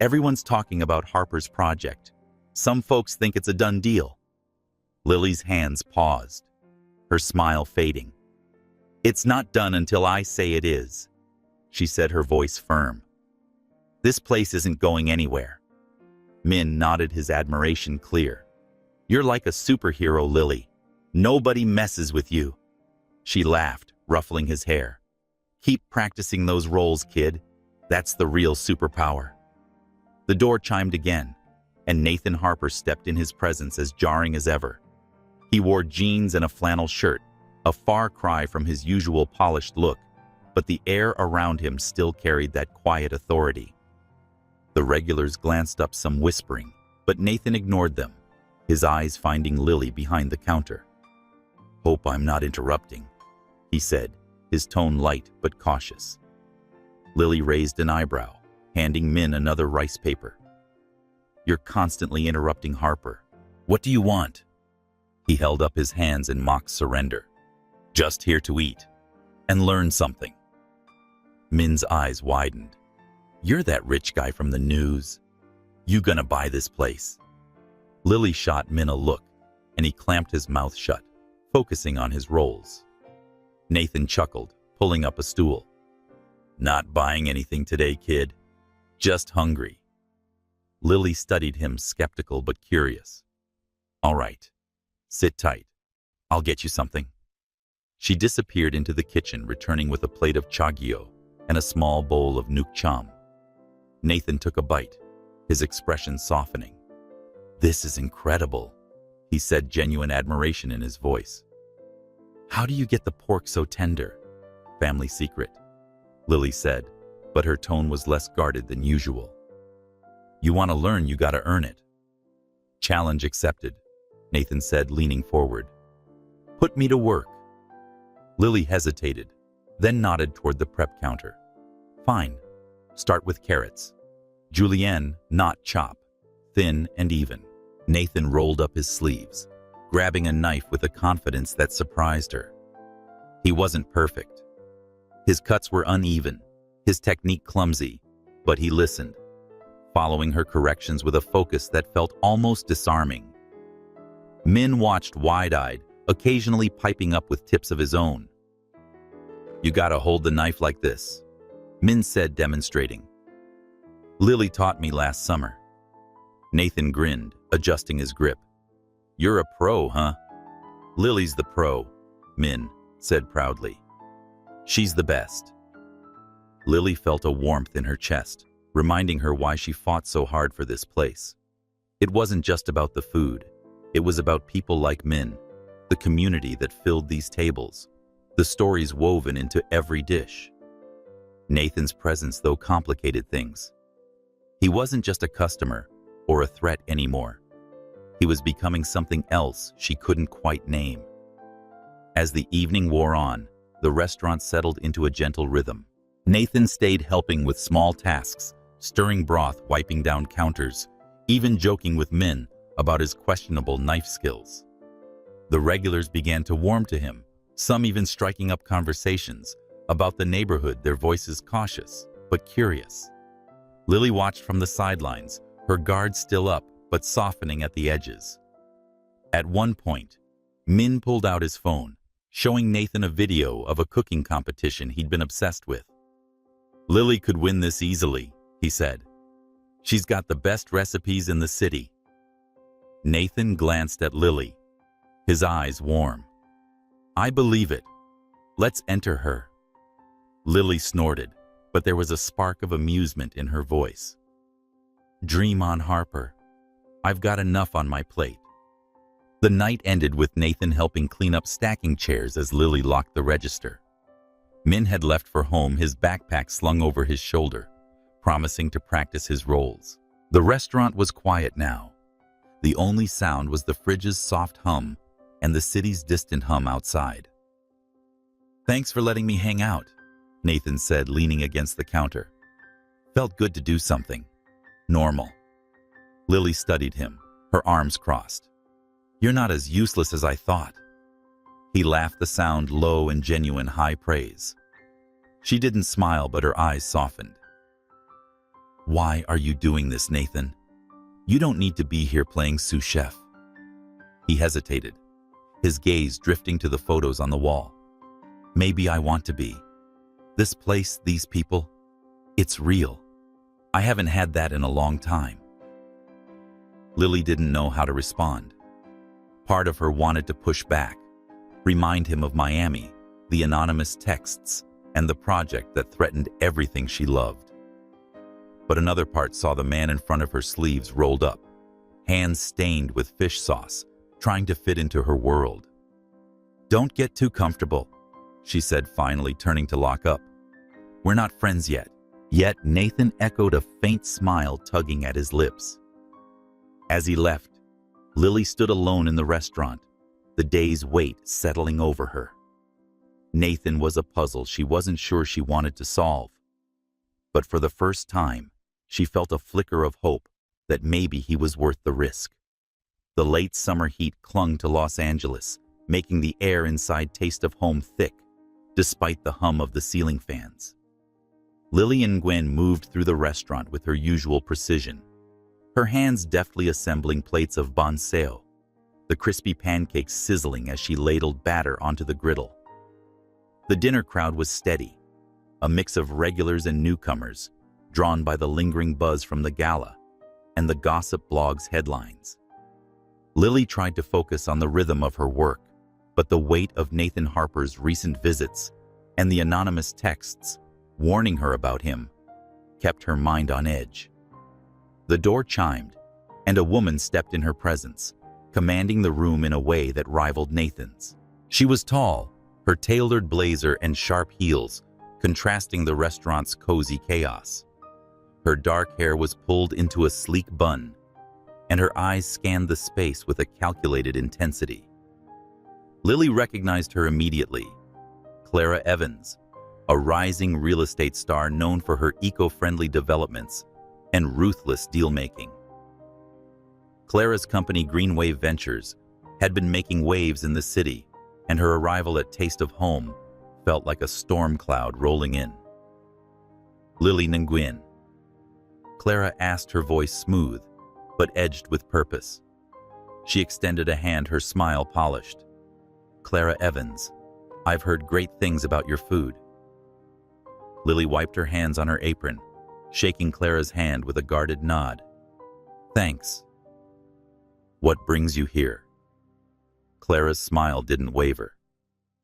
"Everyone's talking about Harper's project. Some folks think it's a done deal." Lily's hands paused, her smile fading. "It's not done until I say it is," she said, her voice firm. This place isn't going anywhere. Min nodded, his admiration clear. You're like a superhero, Lily. Nobody messes with you. She laughed, ruffling his hair. Keep practicing those roles, kid. That's the real superpower. The door chimed again, and Nathan Harper stepped in, his presence as jarring as ever. He wore jeans and a flannel shirt, a far cry from his usual polished look, but the air around him still carried that quiet authority. The regulars glanced up, some whispering, but Nathan ignored them, his eyes finding Lily behind the counter. Hope I'm not interrupting, he said, his tone light but cautious. Lily raised an eyebrow, handing Min another rice paper. You're constantly interrupting, Harper. What do you want? He held up his hands in mock surrender. Just here to eat and learn something. Min's eyes widened. You're that rich guy from the news. You gonna buy this place? Lily shot Min a look, and he clamped his mouth shut, focusing on his rolls. Nathan chuckled, pulling up a stool. Not buying anything today, kid. Just hungry. Lily studied him, skeptical but curious. All right, sit tight. I'll get you something. She disappeared into the kitchen, returning with a plate of chagyo and a small bowl of nuuk cham. Nathan took a bite, his expression softening. This is incredible, he said, genuine admiration in his voice. How do you get the pork so tender? Family secret, Lily said, but her tone was less guarded than usual. You want to learn, you gotta earn it. Challenge accepted, Nathan said, leaning forward. Put me to work. Lily hesitated, then nodded toward the prep counter. Fine. Start with carrots. Julienne, not chop. Thin and even. Nathan rolled up his sleeves, grabbing a knife with a confidence that surprised her. He wasn't perfect. His cuts were uneven, his technique clumsy, but he listened, following her corrections with a focus that felt almost disarming. Min watched wide-eyed, occasionally piping up with tips of his own. You gotta hold the knife like this, Min said, demonstrating. Lily taught me last summer. Nathan grinned, adjusting his grip. You're a pro, huh? Lily's the pro, Min said proudly. She's the best. Lily felt a warmth in her chest, reminding her why she fought so hard for this place. It wasn't just about the food. It was about people like Min, the community that filled these tables, the stories woven into every dish. Nathan's presence, though, complicated things. He wasn't just a customer or a threat anymore. He was becoming something else she couldn't quite name. As the evening wore on, the restaurant settled into a gentle rhythm. Nathan stayed, helping with small tasks, stirring broth, wiping down counters, even joking with Min about his questionable knife skills. The regulars began to warm to him, some even striking up conversations about the neighborhood, their voices cautious but curious. Lily watched from the sidelines, her guard still up but softening at the edges. At one point, Min pulled out his phone, showing Nathan a video of a cooking competition he'd been obsessed with. Lily could win this easily, he said. She's got the best recipes in the city. Nathan glanced at Lily, his eyes warm. I believe it. Let's enter her. Lily snorted, but there was a spark of amusement in her voice. Dream on, Harper. I've got enough on my plate. The night ended with Nathan helping clean up stacking chairs as Lily locked the register. Min had left for home, his backpack slung over his shoulder, promising to practice his roles. The restaurant was quiet now. The only sound was the fridge's soft hum and the city's distant hum outside. Thanks for letting me hang out, Nathan said, leaning against the counter. Felt good to do something normal. Lily studied him, her arms crossed. You're not as useless as I thought. He laughed, the sound low and genuine high praise. She didn't smile, but her eyes softened. Why are you doing this, Nathan? You don't need to be here playing sous chef. He hesitated, his gaze drifting to the photos on the wall. Maybe I want to be. This place, these people, it's real. I haven't had that in a long time. Lily didn't know how to respond. Part of her wanted to push back, remind him of Miami, the anonymous texts, and the project that threatened everything she loved. But another part saw the man in front of her sleeves rolled up, hands stained with fish sauce, trying to fit into her world. "Don't get too comfortable," she said, finally turning to lock up. "We're not friends yet." Yet Nathan echoed a faint smile tugging at his lips. As he left, Lily stood alone in the restaurant, the day's weight settling over her. Nathan was a puzzle she wasn't sure she wanted to solve. But for the first time, she felt a flicker of hope that maybe he was worth the risk. The late summer heat clung to Los Angeles, making the air inside taste of home thick, despite the hum of the ceiling fans. Lily Nguyen moved through the restaurant with her usual precision, her hands deftly assembling plates of bonseo, the crispy pancakes sizzling as she ladled batter onto the griddle. The dinner crowd was steady, a mix of regulars and newcomers, drawn by the lingering buzz from the gala and the gossip blog's headlines. Lily tried to focus on the rhythm of her work, but the weight of Nathan Harper's recent visits and the anonymous texts warning her about him kept her mind on edge. The door chimed, and a woman stepped in her presence, commanding the room in a way that rivaled Nathan's. She was tall, her tailored blazer and sharp heels contrasting the restaurant's cozy chaos. Her dark hair was pulled into a sleek bun, and her eyes scanned the space with a calculated intensity. Lily recognized her immediately. Clara Evans, a rising real estate star known for her eco-friendly developments and ruthless deal-making. Clara's company Greenwave Ventures had been making waves in the city, and her arrival at Taste of Home felt like a storm cloud rolling in. "Lily Nguyen," Clara asked, her voice smooth, but edged with purpose. She extended a hand, her smile polished. "Clara Evans, I've heard great things about your food." Lily wiped her hands on her apron, shaking Clara's hand with a guarded nod. "Thanks. What brings you here?" Clara's smile didn't waver.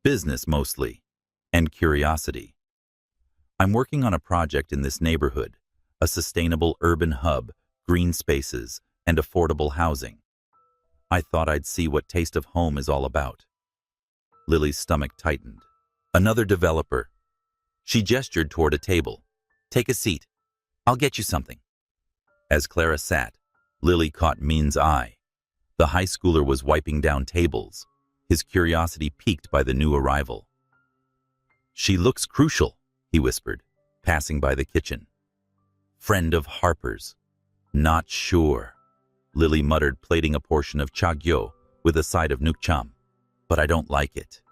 "Business mostly, and curiosity. I'm working on a project in this neighborhood, a sustainable urban hub, green spaces, and affordable housing. I thought I'd see what Taste of Home is all about." Lily's stomach tightened. "Another developer." She gestured toward a table. "Take a seat. I'll get you something." As Clara sat, Lily caught Min's eye. The high schooler was wiping down tables, his curiosity piqued by the new arrival. "She looks crucial," he whispered, passing by the kitchen. "Friend of Harper's." "Not sure," Lily muttered, plating a portion of chagyo with a side of nukcham. "But I don't like it."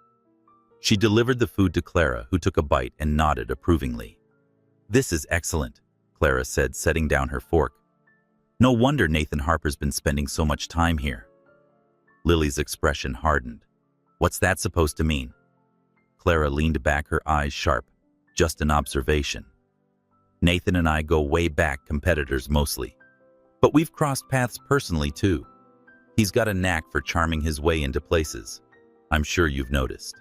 She delivered the food to Clara, who took a bite and nodded approvingly. "This is excellent," Clara said, setting down her fork. "No wonder Nathan Harper's been spending so much time here." Lily's expression hardened. "What's that supposed to mean?" Clara leaned back, her eyes sharp. "Just an observation. Nathan and I go way back, competitors mostly. But we've crossed paths personally too. He's got a knack for charming his way into places. I'm sure you've noticed."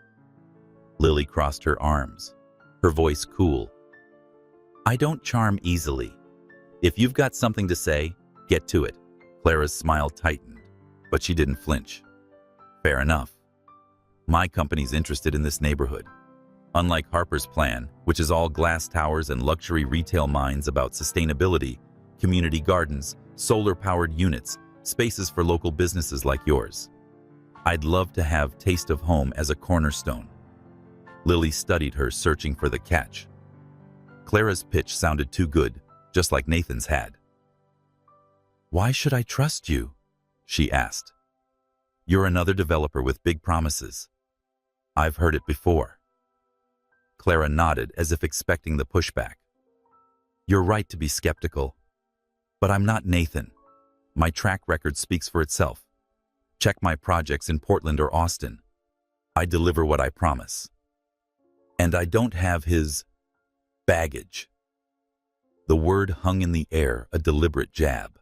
Lily crossed her arms, her voice cool. "I don't charm easily. If you've got something to say, get to it." Clara's smile tightened, but she didn't flinch. "Fair enough. My company's interested in this neighborhood. Unlike Harper's plan, which is all glass towers and luxury retail minds about sustainability, community gardens, solar-powered units, spaces for local businesses like yours. I'd love to have Taste of Home as a cornerstone." Lily studied her, searching for the catch. Clara's pitch sounded too good, just like Nathan's had. "Why should I trust you?" she asked. "You're another developer with big promises." "I've heard it before." Clara nodded, as if expecting the pushback. "You're right to be skeptical. But I'm not Nathan. My track record speaks for itself. Check my projects in Portland or Austin. I deliver what I promise. And I don't have his baggage." The word hung in the air, a deliberate jab.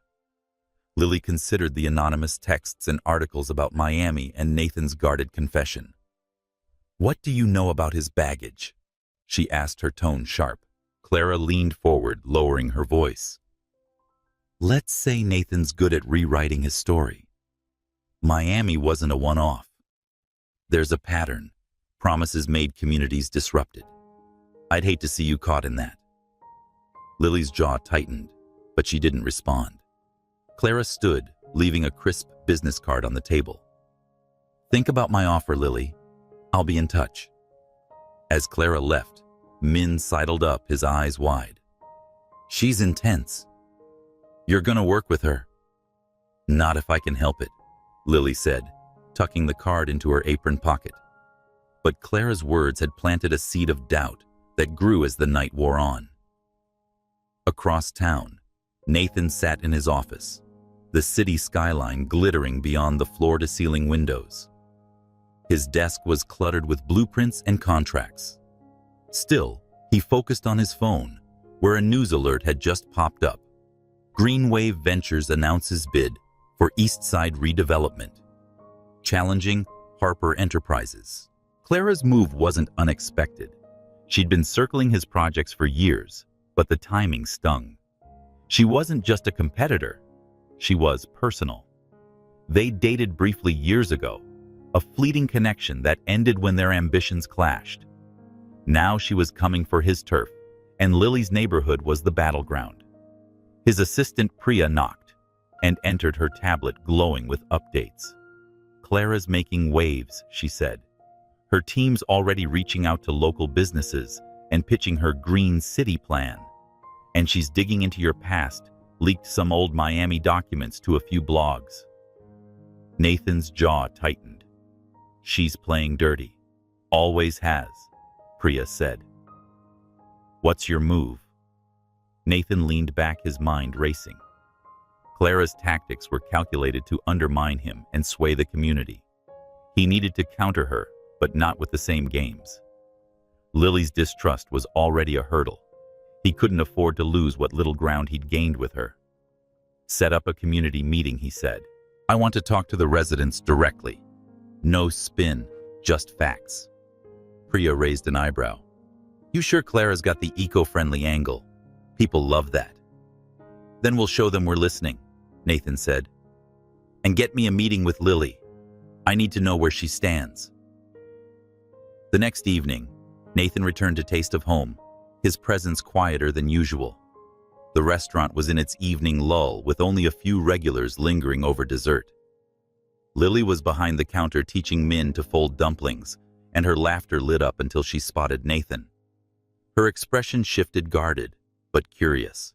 Lily considered the anonymous texts and articles about Miami and Nathan's guarded confession. "What do you know about his baggage?" she asked, her tone sharp. Clara leaned forward, lowering her voice. "Let's say Nathan's good at rewriting his story. Miami wasn't a one-off. There's a pattern. Promises made, communities disrupted. I'd hate to see you caught in that." Lily's jaw tightened, but she didn't respond. Clara stood, leaving a crisp business card on the table. "Think about my offer, Lily. I'll be in touch." As Clara left, Min sidled up, his eyes wide. "She's intense. You're gonna work with her?" "Not if I can help it," Lily said, tucking the card into her apron pocket. But Clara's words had planted a seed of doubt that grew as the night wore on. Across town, Nathan sat in his office, the city skyline glittering beyond the floor-to-ceiling windows. His desk was cluttered with blueprints and contracts. Still, he focused on his phone, where a news alert had just popped up. Greenwave Ventures announces bid for Eastside redevelopment, challenging Harper Enterprises. Clara's move wasn't unexpected. She'd been circling his projects for years, but the timing stung. She wasn't just a competitor, she was personal. They dated briefly years ago, a fleeting connection that ended when their ambitions clashed. Now she was coming for his turf, and Lily's neighborhood was the battleground. His assistant Priya knocked and entered, her tablet glowing with updates. "Clara's making waves," she said. "Her team's already reaching out to local businesses and pitching her green city plan. And she's digging into your past, leaked some old Miami documents to a few blogs." Nathan's jaw tightened. "She's playing dirty. Always has," Priya said. "What's your move?" Nathan leaned back, his mind racing. Clara's tactics were calculated to undermine him and sway the community. He needed to counter her, but not with the same games. Lily's distrust was already a hurdle. He couldn't afford to lose what little ground he'd gained with her. "Set up a community meeting," he said. "I want to talk to the residents directly. No spin, just facts." Priya raised an eyebrow. "You sure Clara's got the eco-friendly angle? People love that." "Then we'll show them we're listening," Nathan said. "And get me a meeting with Lily. I need to know where she stands." The next evening, Nathan returned to Taste of Home, his presence quieter than usual. The restaurant was in its evening lull, with only a few regulars lingering over dessert. Lily was behind the counter teaching Min to fold dumplings, and her laughter lit up until she spotted Nathan. Her expression shifted, guarded, but curious.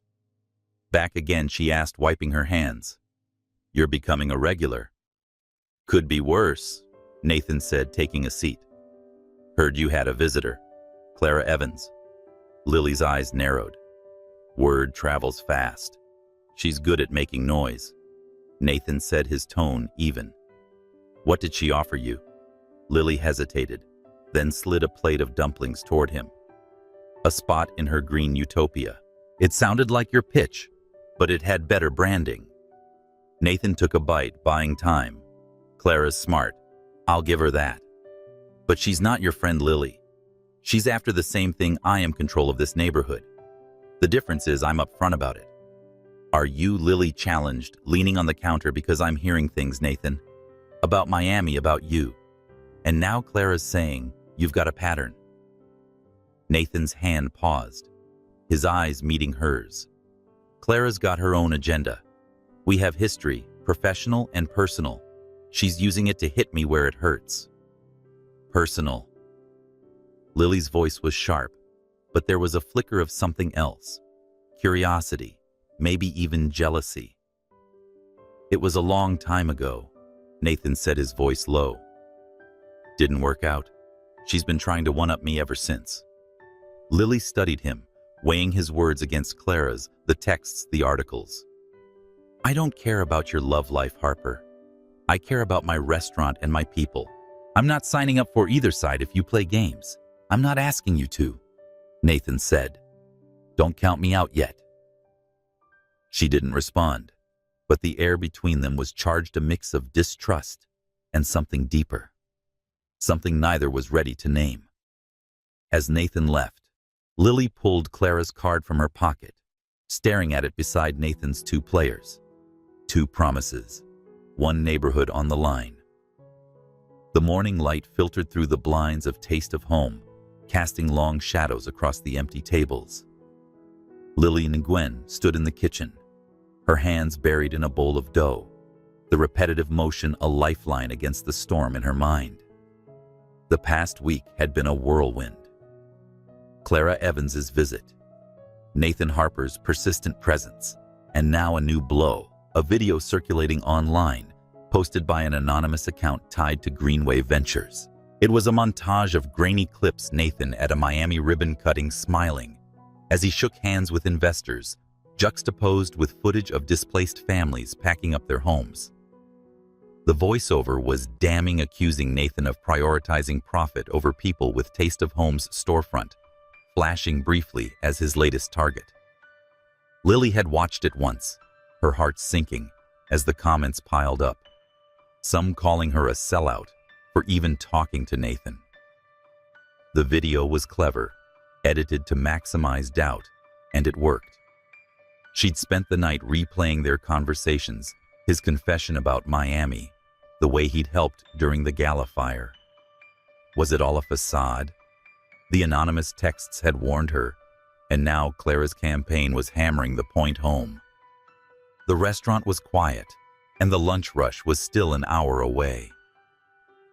"Back again?" she asked, wiping her hands. "You're becoming a regular." "Could be worse," Nathan said, taking a seat. "Heard you had a visitor. Clara Evans." Lily's eyes narrowed. "Word travels fast. She's good at making noise," Nathan said, his tone even. "What did she offer you?" Lily hesitated, then slid a plate of dumplings toward him. "A spot in her green utopia. It sounded like your pitch, but it had better branding." Nathan took a bite, buying time. "Clara's smart. I'll give her that. But she's not your friend Lily. She's after the same thing I am: control of this neighborhood. The difference is I'm upfront about it." "Are you?" Lily challenged, leaning on the counter. "Because I'm hearing things, Nathan. About Miami, about you. And now Clara's saying you've got a pattern." Nathan's hand paused, his eyes meeting hers. "Clara's got her own agenda. We have history, professional and personal. She's using it to hit me where it hurts." "Personal." Lily's voice was sharp, but there was a flicker of something else. Curiosity, maybe even jealousy. "It was a long time ago," Nathan said, his voice low. "Didn't work out. She's been trying to one-up me ever since." Lily studied him, weighing his words against Clara's, the texts, the articles. "I don't care about your love life, Harper. I care about my restaurant and my people. I'm not signing up for either side if you play games. I'm not asking you to," Nathan said. "Don't count me out yet." She didn't respond, but the air between them was charged a mix of distrust and something deeper, something neither was ready to name. As Nathan left, Lily pulled Clara's card from her pocket, staring at it beside Nathan's 2 players. 2 promises, 1 neighborhood on the line. The morning light filtered through the blinds of Taste of Home, casting long shadows across the empty tables. Lily and Gwen stood in the kitchen, her hands buried in a bowl of dough, the repetitive motion a lifeline against the storm in her mind. The past week had been a whirlwind. Clara Evans's visit, Nathan Harper's persistent presence, and now a new blow, a video circulating online, posted by an anonymous account tied to Greenway Ventures. It was a montage of grainy clips Nathan at a Miami ribbon cutting smiling as he shook hands with investors, juxtaposed with footage of displaced families packing up their homes. The voiceover was damning, accusing Nathan of prioritizing profit over people with Taste of Home's storefront, flashing briefly as his latest target. Lily had watched it once, her heart sinking as the comments piled up, some calling her a sellout for even talking to Nathan. The video was clever, edited to maximize doubt, and it worked. She'd spent the night replaying their conversations, his confession about Miami, the way he'd helped during the Gala fire. Was it all a facade? The anonymous texts had warned her, and now Clara's campaign was hammering the point home. The restaurant was quiet, and the lunch rush was still an hour away.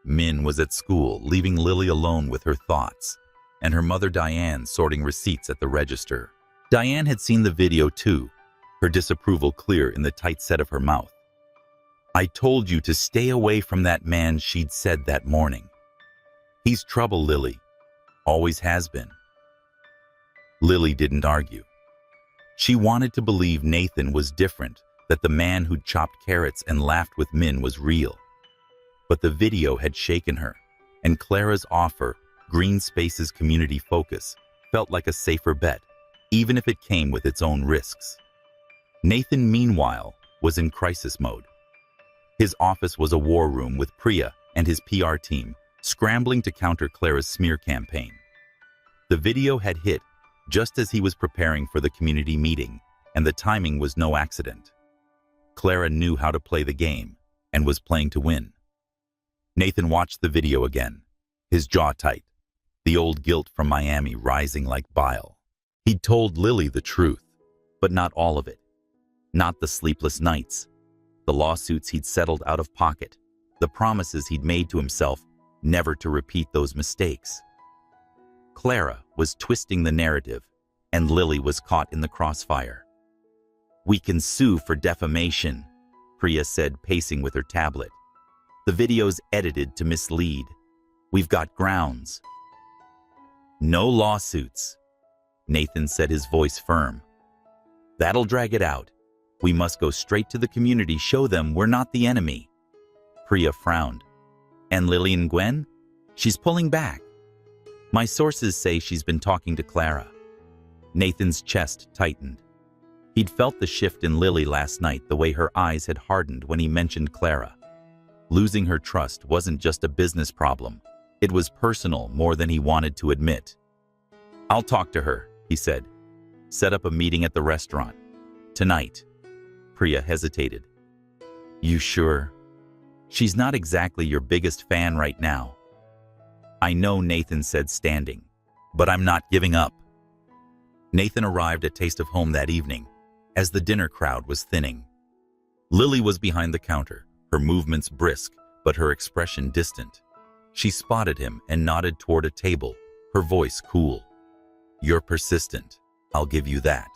Min was at school, leaving Lily alone with her thoughts, and her mother Diane sorting receipts at the register. Diane had seen the video too, her disapproval clear in the tight set of her mouth. "I told you to stay away from that man," she'd said that morning. "He's trouble, Lily. Always has been." Lily didn't argue. She wanted to believe Nathan was different, that the man who'd chopped carrots and laughed with Min was real. But the video had shaken her, and Clara's offer, Green Space's community focus, felt like a safer bet, even if it came with its own risks. Nathan, meanwhile, was in crisis mode. His office was a war room with Priya and his PR team scrambling to counter Clara's smear campaign. The video had hit just as he was preparing for the community meeting, and the timing was no accident. Clara knew how to play the game and was playing to win. Nathan watched the video again, his jaw tight, the old guilt from Miami rising like bile. He'd told Lily the truth, but not all of it. Not the sleepless nights, the lawsuits he'd settled out of pocket, the promises he'd made to himself never to repeat those mistakes. Clara was twisting the narrative, and Lily was caught in the crossfire. "We can sue for defamation," Priya said, pacing with her tablet. "The video's edited to mislead. We've got grounds." "No lawsuits," Nathan said, his voice firm. "That'll drag it out. We must go straight to the community, show them we're not the enemy." Priya frowned. "And Lily and Gwen? She's pulling back." "My sources say she's been talking to Clara." Nathan's chest tightened. He'd felt the shift in Lily last night, the way her eyes had hardened when he mentioned Clara. Losing her trust wasn't just a business problem. It was personal more than he wanted to admit. "I'll talk to her," he said. "Set up a meeting at the restaurant. Tonight." Priya hesitated. "You sure? She's not exactly your biggest fan right now." "I know," Nathan said, standing, "but I'm not giving up." Nathan arrived at Taste of Home that evening, as the dinner crowd was thinning. Lily was behind the counter, her movements brisk, but her expression distant. She spotted him and nodded toward a table, her voice cool. "You're persistent, I'll give you that."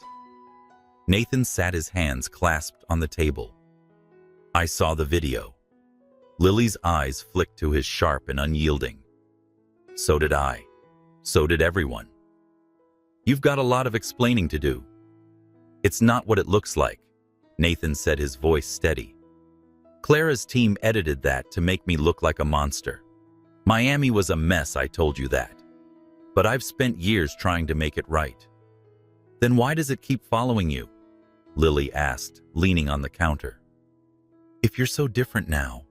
Nathan sat, his hands clasped on the table. "I saw the video." Lily's eyes flicked to his, sharp and unyielding. "So did I. So did everyone." "You've got a lot of explaining to do." "It's not what it looks like," Nathan said, his voice steady. "Clara's team edited that to make me look like a monster. Miami was a mess, I told you that. But I've spent years trying to make it right." "Then why does it keep following you?" Lily asked, leaning on the counter. If you're so different now,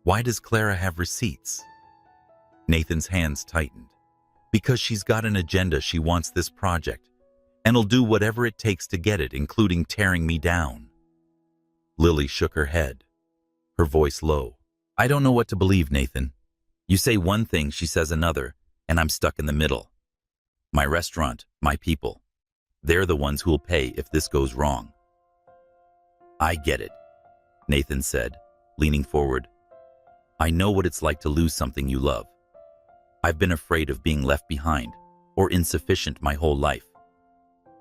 why does Clara have receipts? Nathan's hands tightened. Because she's got an agenda. She wants this project, and will do whatever it takes to get it, including tearing me down. Lily shook her head, her voice low. I don't know what to believe, Nathan. You say one thing, she says another, and I'm stuck in the middle. My restaurant, my people, they're the ones who'll pay if this goes wrong. I get it, Nathan said, leaning forward. I know what it's like to lose something you love. I've been afraid of being left behind or insufficient my whole life.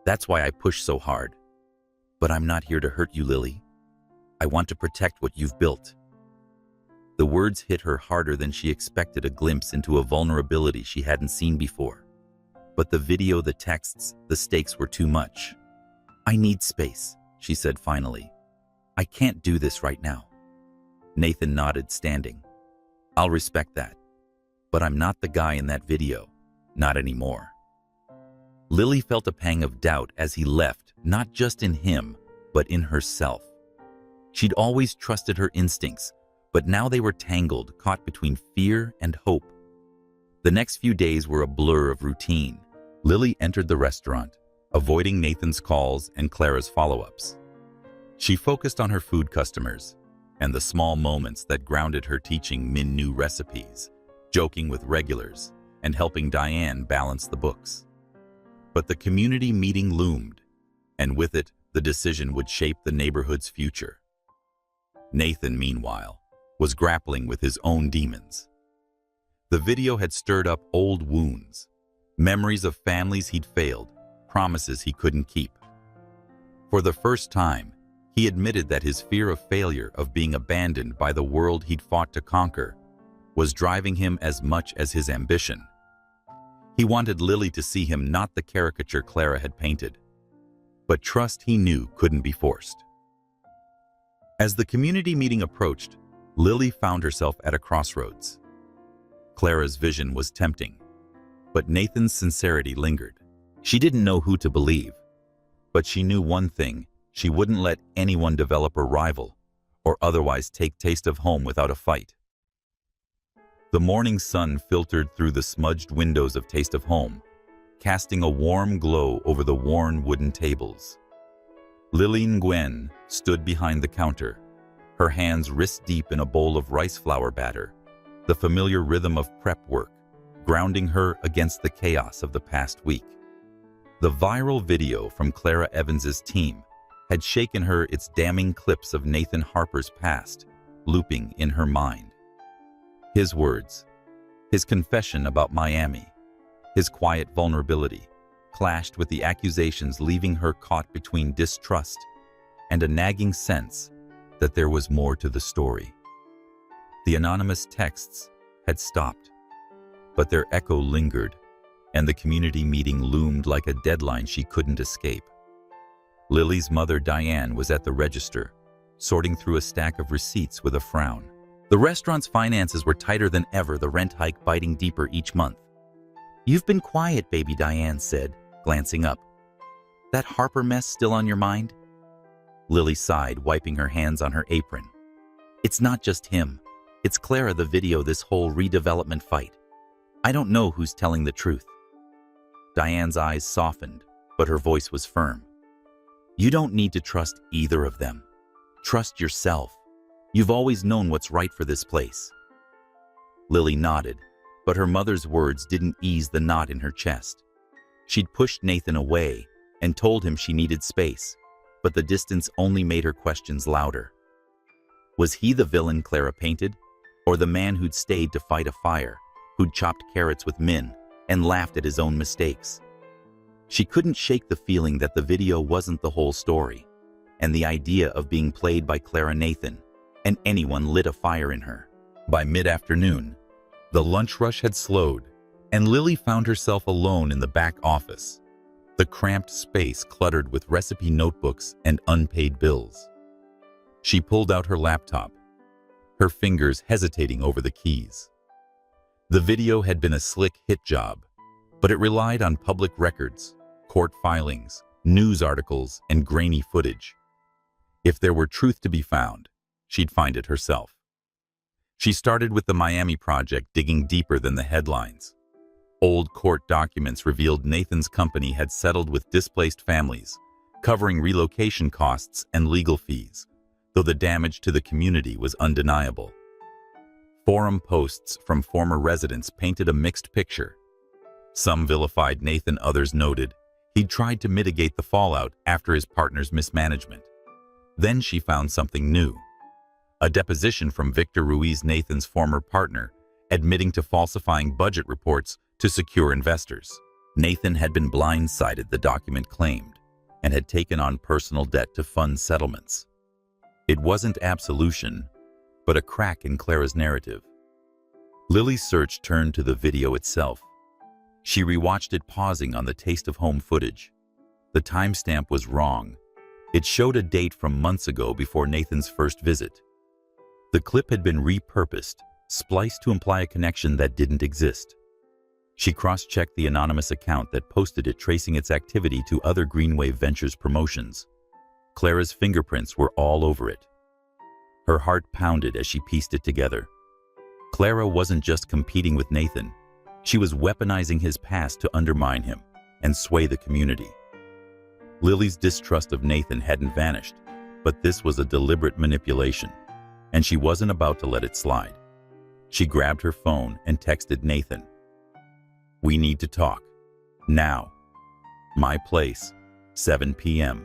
That's why I push so hard. But I'm not here to hurt you, Lily. I want to protect what you've built. The words hit her harder than she expected, a glimpse into a vulnerability she hadn't seen before. But the video, the texts, the stakes were too much. I need space, she said finally. I can't do this right now. Nathan nodded, standing. I'll respect that. But I'm not the guy in that video. Not anymore. Lily felt a pang of doubt as he left, not just in him, but in herself. She'd always trusted her instincts, but now they were tangled, caught between fear and hope. The next few days were a blur of routine. Lily entered the restaurant, avoiding Nathan's calls and Clara's follow-ups. She focused on her food customers and the small moments that grounded her, teaching Min new recipes, joking with regulars, and helping Diane balance the books. But the community meeting loomed, and with it, the decision would shape the neighborhood's future. Nathan, meanwhile, was grappling with his own demons. The video had stirred up old wounds, memories of families he'd failed, promises he couldn't keep. For the first time, he admitted that his fear of failure, of being abandoned by the world he'd fought to conquer, was driving him as much as his ambition. He wanted Lily to see him not the caricature Clara had painted, but trust he knew couldn't be forced. As the community meeting approached, Lily found herself at a crossroads. Clara's vision was tempting, but Nathan's sincerity lingered. She didn't know who to believe, but she knew one thing: she wouldn't let anyone develop a rival or otherwise take taste of home without a fight. The morning sun filtered through the smudged windows of Taste of Home, casting a warm glow over the worn wooden tables. Lily Nguyen stood behind the counter, her hands wrist-deep in a bowl of rice flour batter, the familiar rhythm of prep work grounding her against the chaos of the past week. The viral video from Clara Evans's team had shaken her, its damning clips of Nathan Harper's past looping in her mind. His words, his confession about Miami, his quiet vulnerability, clashed with the accusations, leaving her caught between distrust and a nagging sense that there was more to the story. The anonymous texts had stopped, but their echo lingered, and the community meeting loomed like a deadline she couldn't escape. Lily's mother, Diane, was at the register, sorting through a stack of receipts with a frown. The restaurant's finances were tighter than ever, the rent hike biting deeper each month. You've been quiet, baby, Diane said, glancing up. That Harper mess still on your mind? Lily sighed, wiping her hands on her apron. It's not just him. It's Clara, the video, this whole redevelopment fight. I don't know who's telling the truth. Diane's eyes softened, but her voice was firm. You don't need to trust either of them. Trust yourself. You've always known what's right for this place. Lily nodded, but her mother's words didn't ease the knot in her chest. She'd pushed Nathan away and told him she needed space, but the distance only made her questions louder. Was he the villain Clara painted, or the man who'd stayed to fight a fire, who'd chopped carrots with Min and laughed at his own mistakes? She couldn't shake the feeling that the video wasn't the whole story, and the idea of being played by Clara Nathan and anyone lit a fire in her. By mid-afternoon, the lunch rush had slowed, and Lily found herself alone in the back office, the cramped space cluttered with recipe notebooks and unpaid bills. She pulled out her laptop, her fingers hesitating over the keys. The video had been a slick hit job, but it relied on public records, court filings, news articles, and grainy footage. If there were truth to be found, she'd find it herself. She started with the Miami project, digging deeper than the headlines. Old court documents revealed Nathan's company had settled with displaced families, covering relocation costs and legal fees, though the damage to the community was undeniable. Forum posts from former residents painted a mixed picture. Some vilified Nathan, others noted he'd tried to mitigate the fallout after his partner's mismanagement. Then she found something new. A deposition from Victor Ruiz, Nathan's former partner, admitting to falsifying budget reports to secure investors. Nathan had been blindsided, the document claimed, and had taken on personal debt to fund settlements. It wasn't absolution, but a crack in Clara's narrative. Lily's search turned to the video itself. She rewatched it, pausing on the taste of home footage. The timestamp was wrong. It showed a date from months ago, before Nathan's first visit. The clip had been repurposed, spliced to imply a connection that didn't exist. She cross-checked the anonymous account that posted it, tracing its activity to other Greenwave Ventures promotions. Clara's fingerprints were all over it. Her heart pounded as she pieced it together. Clara wasn't just competing with Nathan. She was weaponizing his past to undermine him and sway the community. Lily's distrust of Nathan hadn't vanished, but this was a deliberate manipulation, and she wasn't about to let it slide. She grabbed her phone and texted Nathan, "We need to talk. Now. My place, 7 p.m.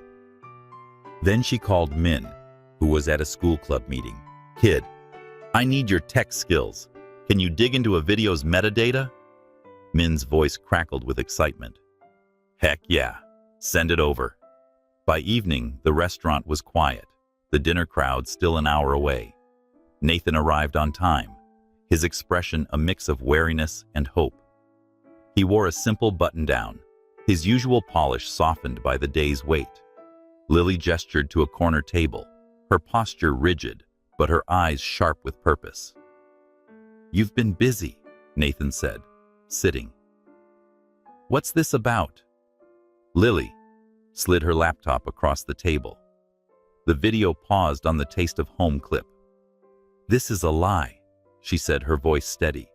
Then she called Min, who was at a school club meeting. "Kid, I need your tech skills. Can you dig into a video's metadata?" Min's voice crackled with excitement. "Heck yeah, send it over." By evening, the restaurant was quiet, the dinner crowd still an hour away. Nathan arrived on time, his expression a mix of wariness and hope. He wore a simple button-down, his usual polish softened by the day's wait. Lily gestured to a corner table, her posture rigid, but her eyes sharp with purpose. "You've been busy," Nathan said, sitting. "What's this about?" Lily slid her laptop across the table. The video paused on the Taste of Home clip. "This is a lie," she said, her voice steady.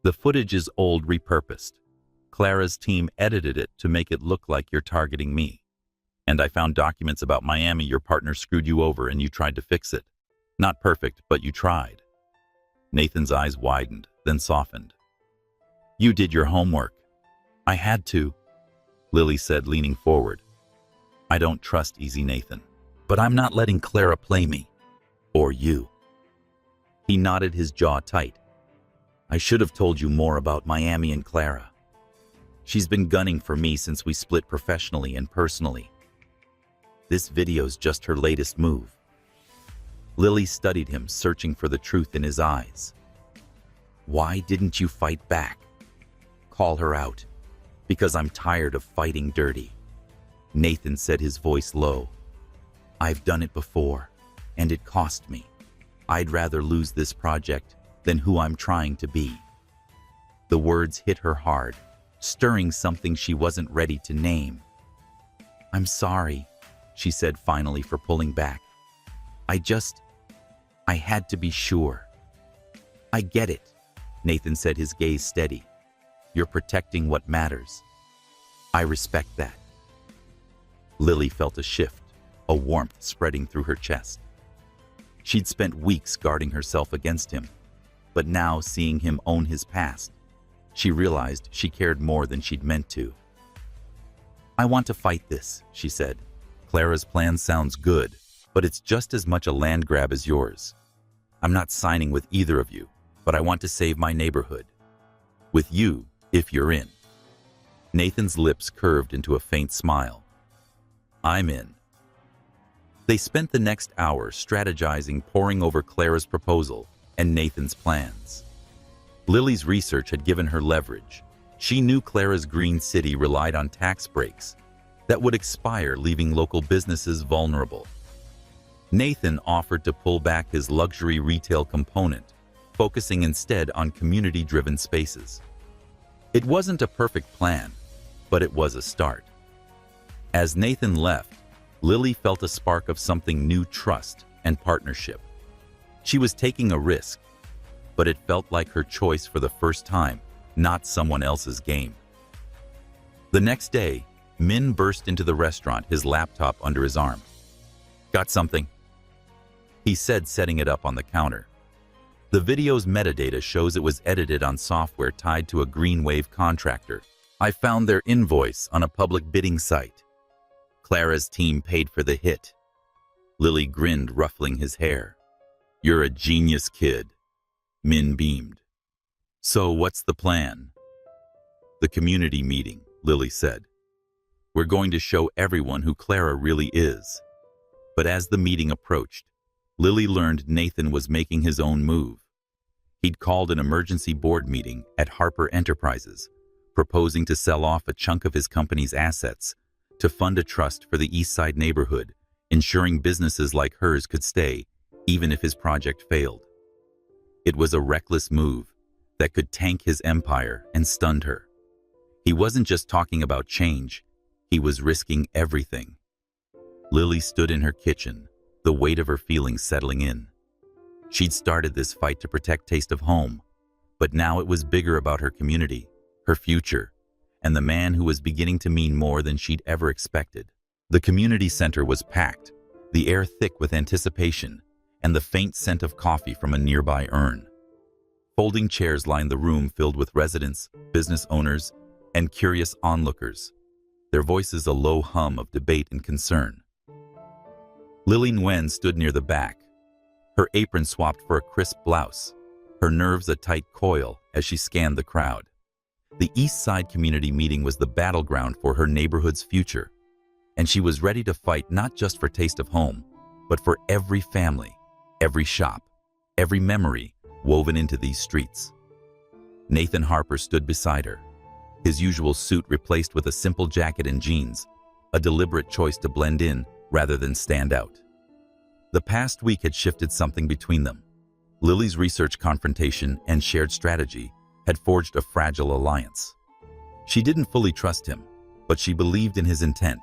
"The footage is old, repurposed. Clara's team edited it to make it look like you're targeting me. And I found documents about Miami. Your partner screwed you over and you tried to fix it. Not perfect, but you tried." Nathan's eyes widened, then softened. "You did your homework." "I had to," Lily said, leaning forward. "I don't trust Easy Nathan, but I'm not letting Clara play me. Or you." He nodded, his jaw tight. "I should have told you more about Miami and Clara. She's been gunning for me since we split professionally and personally. This video's just her latest move." Lily studied him, searching for the truth in his eyes. "Why didn't you fight back? Call her out." "Because I'm tired of fighting dirty," Nathan said, his voice low. "I've done it before, and it cost me. I'd rather lose this project than who I'm trying to be." The words hit her hard, stirring something she wasn't ready to name. "I'm sorry," she said finally, for pulling back. I had to be sure." "I get it," Nathan said, his gaze steady. "You're protecting what matters. I respect that." Lily felt a shift, a warmth spreading through her chest. She'd spent weeks guarding herself against him, but now, seeing him own his past, she realized she cared more than she'd meant to. "I want to fight this," she said. "Clara's plan sounds good, but it's just as much a land grab as yours. I'm not signing with either of you, but I want to save my neighborhood. With you, if you're in." Nathan's lips curved into a faint smile. "I'm in." They spent the next hour strategizing, poring over Clara's proposal and Nathan's plans. Lily's research had given her leverage. She knew Clara's green city relied on tax breaks that would expire, leaving local businesses vulnerable. Nathan offered to pull back his luxury retail component, focusing instead on community-driven spaces. It wasn't a perfect plan, but it was a start. As Nathan left, Lily felt a spark of something new: trust and partnership. She was taking a risk, but it felt like her choice for the first time, not someone else's game. The next day, Min burst into the restaurant, his laptop under his arm. "Got something?" he said, setting it up on the counter. The video's metadata shows it was edited on software tied to a green wave contractor. "I found their invoice on a public bidding site. Clara's team paid for the hit." Lily grinned, ruffling his hair. "You're a genius, kid." Min beamed. "So what's the plan?" "The community meeting," Lily said. "We're going to show everyone who Clara really is." But as the meeting approached, Lily learned Nathan was making his own move. He'd called an emergency board meeting at Harper Enterprises, proposing to sell off a chunk of his company's assets to fund a trust for the East Side neighborhood, ensuring businesses like hers could stay, even if his project failed. It was a reckless move that could tank his empire and stunned her. He wasn't just talking about change, he was risking everything. Lily stood in her kitchen, the weight of her feelings settling in. She'd started this fight to protect Taste of Home, but now it was bigger about her community, her future, and the man who was beginning to mean more than she'd ever expected. The community center was packed, the air thick with anticipation, and the faint scent of coffee from a nearby urn. Folding chairs lined the room, filled with residents, business owners, and curious onlookers, their voices a low hum of debate and concern. Lily Nguyen stood near the back, her apron swapped for a crisp blouse, her nerves a tight coil as she scanned the crowd. The East Side community meeting was the battleground for her neighborhood's future, and she was ready to fight not just for Taste of Home, but for every family, every shop, every memory woven into these streets. Nathan Harper stood beside her, his usual suit replaced with a simple jacket and jeans, a deliberate choice to blend in rather than stand out. The past week had shifted something between them. Lily's research, confrontation, and shared strategy had forged a fragile alliance. She didn't fully trust him, but she believed in his intent,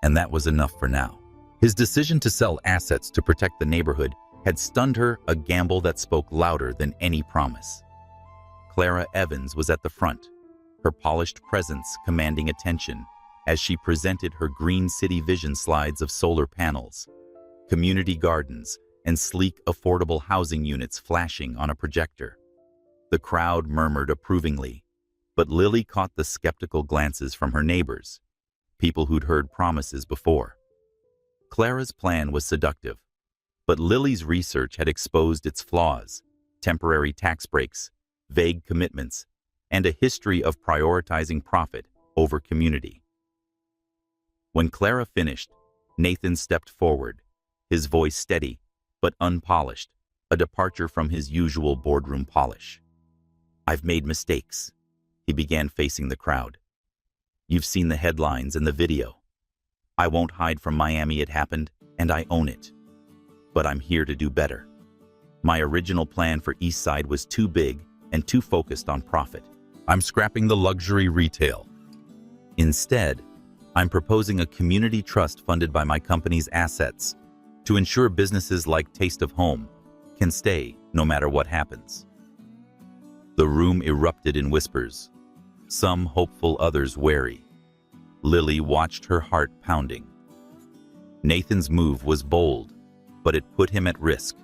and that was enough for now. His decision to sell assets to protect the neighborhood had stunned her, a gamble that spoke louder than any promise. Clara Evans was at the front, her polished presence commanding attention as she presented her Green City Vision slides of solar panels, community gardens, and sleek, affordable housing units flashing on a projector. The crowd murmured approvingly, but Lily caught the skeptical glances from her neighbors, people who'd heard promises before. Clara's plan was seductive, but Lily's research had exposed its flaws: temporary tax breaks, vague commitments, and a history of prioritizing profit over community. When Clara finished, Nathan stepped forward, his voice steady but unpolished, a departure from his usual boardroom polish. "I've made mistakes," he began, facing the crowd. "You've seen the headlines and the video. I won't hide from Miami, it happened, and I own it. But I'm here to do better. My original plan for East Side was too big and too focused on profit. I'm scrapping the luxury retail. Instead, I'm proposing a community trust funded by my company's assets to ensure businesses like Taste of Home can stay no matter what happens." The room erupted in whispers, some hopeful, others wary. Lily watched, her heart pounding. Nathan's move was bold, but it put him at risk.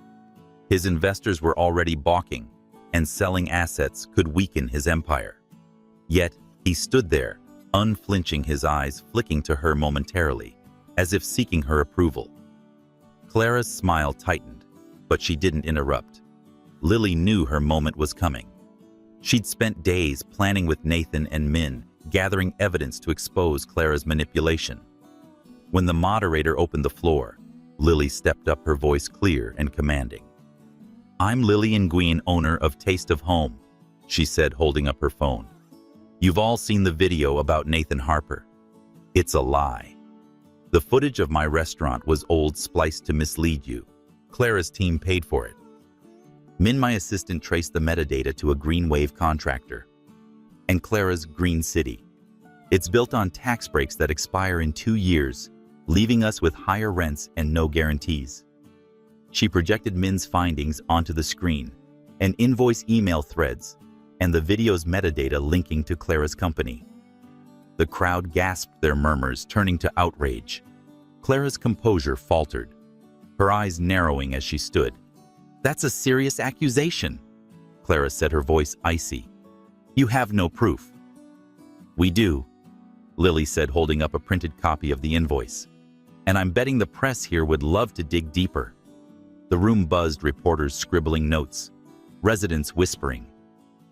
His investors were already balking, and selling assets could weaken his empire. Yet, he stood there, unflinching, his eyes flicking to her momentarily, as if seeking her approval. Clara's smile tightened, but she didn't interrupt. Lily knew her moment was coming. She'd spent days planning with Nathan and Min, gathering evidence to expose Clara's manipulation. When the moderator opened the floor, Lily stepped up, her voice clear and commanding. "I'm Lily Nguyen, owner of Taste of Home," she said, holding up her phone. "You've all seen the video about Nathan Harper. It's a lie. The footage of my restaurant was old, spliced to mislead you. Clara's team paid for it. Min, my assistant, traced the metadata to a green wave contractor. And Clara's Green City. It's built on tax breaks that expire in 2 years, leaving us with higher rents and no guarantees. She projected Min's findings onto the screen, and invoice email threads, and the video's metadata linking to Clara's company. The crowd gasped their murmurs, turning to outrage. Clara's composure faltered, her eyes narrowing as she stood. "That's a serious accusation," Clara said, her voice icy. "You have no proof." "We do," Lily said, holding up a printed copy of the invoice. "And I'm betting the press here would love to dig deeper." The room buzzed, reporters scribbling notes, residents whispering.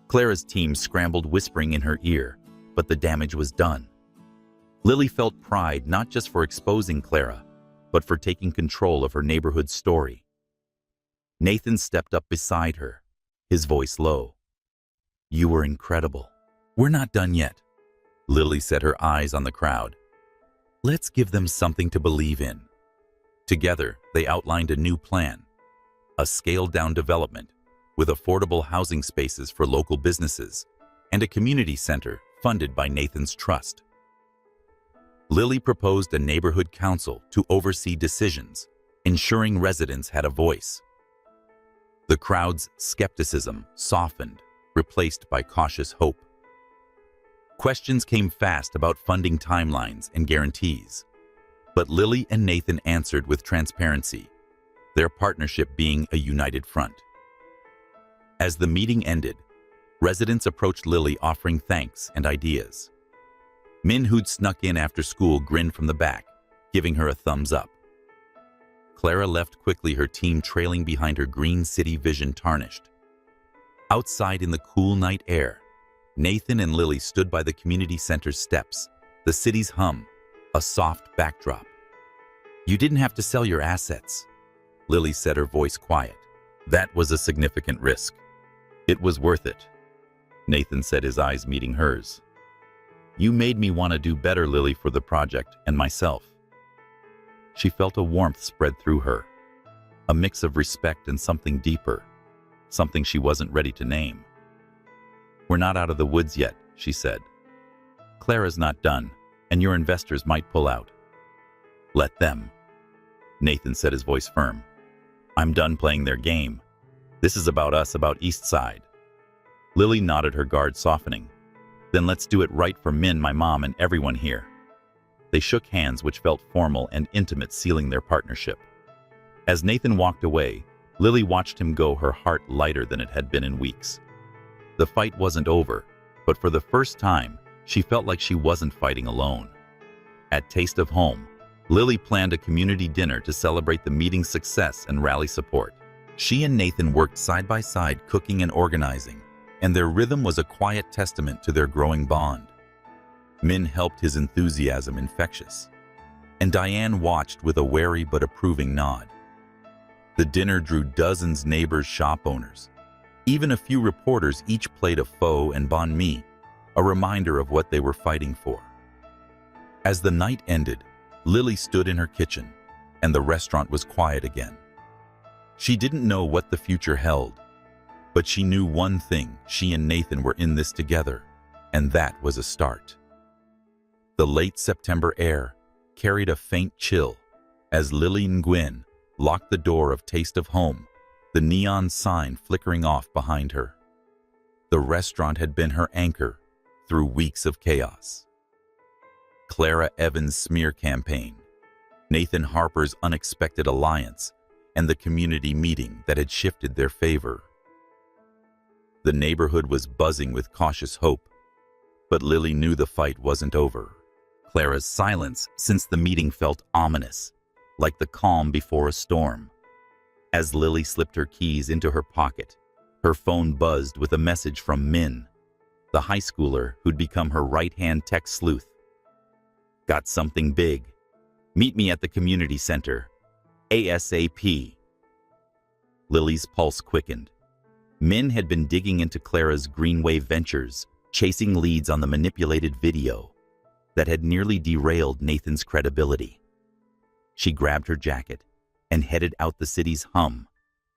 Clara's team scrambled, whispering in her ear, but the damage was done. Lily felt pride not just for exposing Clara, but for taking control of her neighborhood's story. Nathan stepped up beside her, his voice low. "You were incredible." "We're not done yet," Lily said, her eyes on the crowd. "Let's give them something to believe in." Together, they outlined a new plan, a scaled-down development with affordable housing spaces for local businesses and a community center funded by Nathan's trust. Lily proposed a neighborhood council to oversee decisions, ensuring residents had a voice. The crowd's skepticism softened, replaced by cautious hope. Questions came fast about funding timelines and guarantees, but Lily and Nathan answered with transparency, their partnership being a united front. As the meeting ended, residents approached Lily offering thanks and ideas. Min, who'd snuck in after school, grinned from the back, giving her a thumbs up. Clara left quickly, her team trailing behind her, green city vision tarnished. Outside in the cool night air, Nathan and Lily stood by the community center's steps, the city's hum, a soft backdrop. "You didn't have to sell your assets," Lily said, her voice quiet. "That was a significant risk." "It was worth it," Nathan said, his eyes meeting hers. "You made me want to do better, Lily, for the project and myself." She felt a warmth spread through her, a mix of respect and something deeper, something she wasn't ready to name. "We're not out of the woods yet," she said. "Clara's not done, and your investors might pull out." "Let them," Nathan said, his voice firm. "I'm done playing their game. This is about us, about East Side." Lily nodded, her guard softening. "Then let's do it right for Min, my mom, and everyone here." They shook hands, which felt formal and intimate, sealing their partnership. As Nathan walked away, Lily watched him go, her heart lighter than it had been in weeks. The fight wasn't over, but for the first time, she felt like she wasn't fighting alone. At Taste of Home, Lily planned a community dinner to celebrate the meeting's success and rally support. She and Nathan worked side by side, cooking and organizing, and their rhythm was a quiet testament to their growing bond. Min helped, his enthusiasm infectious, and Diane watched with a wary but approving nod. The dinner drew dozens, neighbors, shop owners, even a few reporters. Each played a faux and bon mi, a reminder of what they were fighting for. As the night ended, Lily stood in her kitchen, and the restaurant was quiet again. She didn't know what the future held, but she knew one thing: she and Nathan were in this together, and that was a start. The late September air carried a faint chill as Lily Nguyen locked the door of Taste of Home, the neon sign flickering off behind her. The restaurant had been her anchor through weeks of chaos. Clara Evans' smear campaign, Nathan Harper's unexpected alliance, and the community meeting that had shifted their favor. The neighborhood was buzzing with cautious hope, but Lily knew the fight wasn't over. Clara's silence since the meeting felt ominous, like the calm before a storm. As Lily slipped her keys into her pocket, her phone buzzed with a message from Min, the high schooler who'd become her right-hand tech sleuth. "Got something big. Meet me at the community center. ASAP." Lily's pulse quickened. Min had been digging into Clara's Greenwave ventures, chasing leads on the manipulated video that had nearly derailed Nathan's credibility. She grabbed her jacket and headed out the city's hum,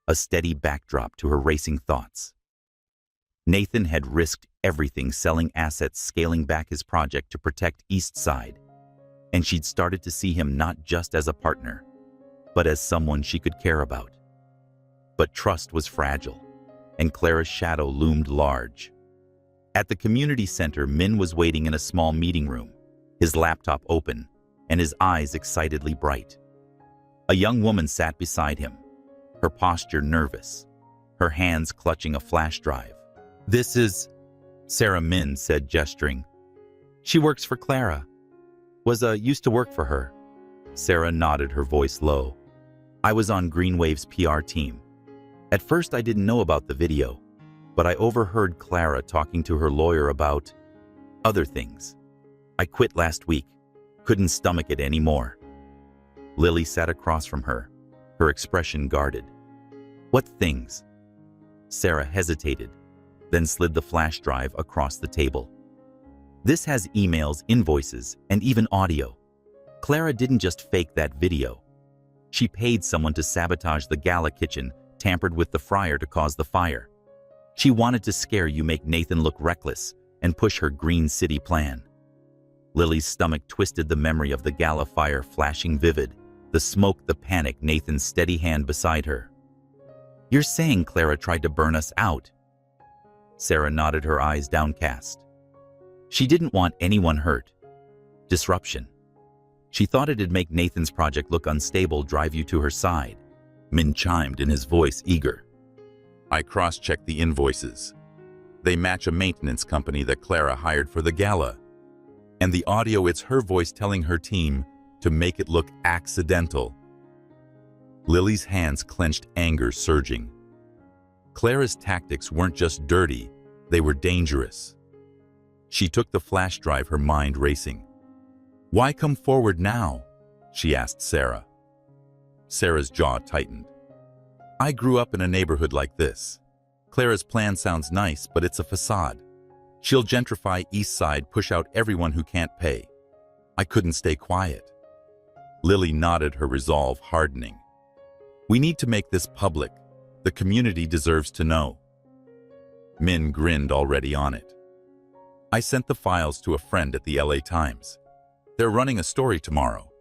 a steady backdrop to her racing thoughts. Nathan had risked everything, selling assets, scaling back his project to protect East Side. and she'd started to see him not just as a partner, but as someone she could care about. But trust was fragile, and Clara's shadow loomed large. At the community center, Min was waiting in a small meeting room, his laptop open, and his eyes excitedly bright. A young woman sat beside him, her posture nervous, her hands clutching a flash drive. "This is," Sarah, Min said, gesturing. "She works for Clara. Used to work for her." Sarah nodded, her voice low. "I was on Greenwave's PR team. At first I didn't know about the video, but I overheard Clara talking to her lawyer about other things. I quit last week. Couldn't stomach it anymore." Lily sat across from her, her expression guarded. "What things?" Sarah hesitated, then slid the flash drive across the table. "This has emails, invoices, and even audio. Clara didn't just fake that video. She paid someone to sabotage the gala kitchen, tampered with the fryer to cause the fire. She wanted to scare you, make Nathan look reckless, and push her Green City plan." Lily's stomach twisted, the memory of the gala fire flashing vivid, the smoke, the panic, Nathan's steady hand beside her. "You're saying Clara tried to burn us out?" Sarah nodded, her eyes downcast. "She didn't want anyone hurt. Disruption. She thought it'd make Nathan's project look unstable, drive you to her side." Min chimed in, his voice eager. "I cross-checked the invoices. They match a maintenance company that Clara hired for the gala. And the audio, it's her voice telling her team to make it look accidental." Lily's hands clenched, anger surging. Clara's tactics weren't just dirty, they were dangerous. She took the flash drive, her mind racing. "Why come forward now?" she asked Sarah. Sarah's jaw tightened. "I grew up in a neighborhood like this. Clara's plan sounds nice, but it's a facade. She'll gentrify East Side, push out everyone who can't pay. I couldn't stay quiet." Lily nodded, her resolve hardening. "We need to make this public. The community deserves to know." Min grinned, already on it. "I sent the files to a friend at the LA Times. They're running a story tomorrow."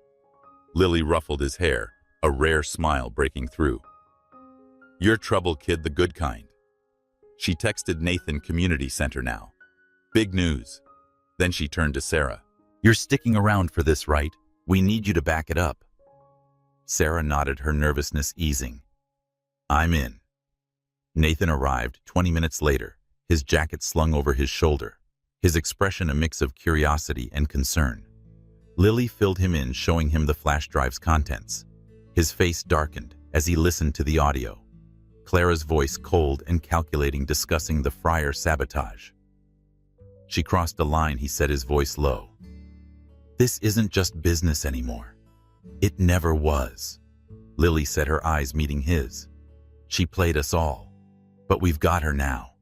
Lily ruffled his hair, a rare smile breaking through. "You're trouble, kid, the good kind." She texted Nathan, "Community Center now. Big news." Then she turned to Sarah. "You're sticking around for this, right? We need you to back it up." Sarah nodded, her nervousness easing. "I'm in." Nathan arrived 20 minutes later, his jacket slung over his shoulder, his expression a mix of curiosity and concern. Lily filled him in, showing him the flash drive's contents. His face darkened as he listened to the audio. Clara's voice cold and calculating, discussing the fryer sabotage. "She crossed a line," he said, his voice low. "This isn't just business anymore. It never was." Lily said, her eyes meeting his. "She played us all, but we've got her now."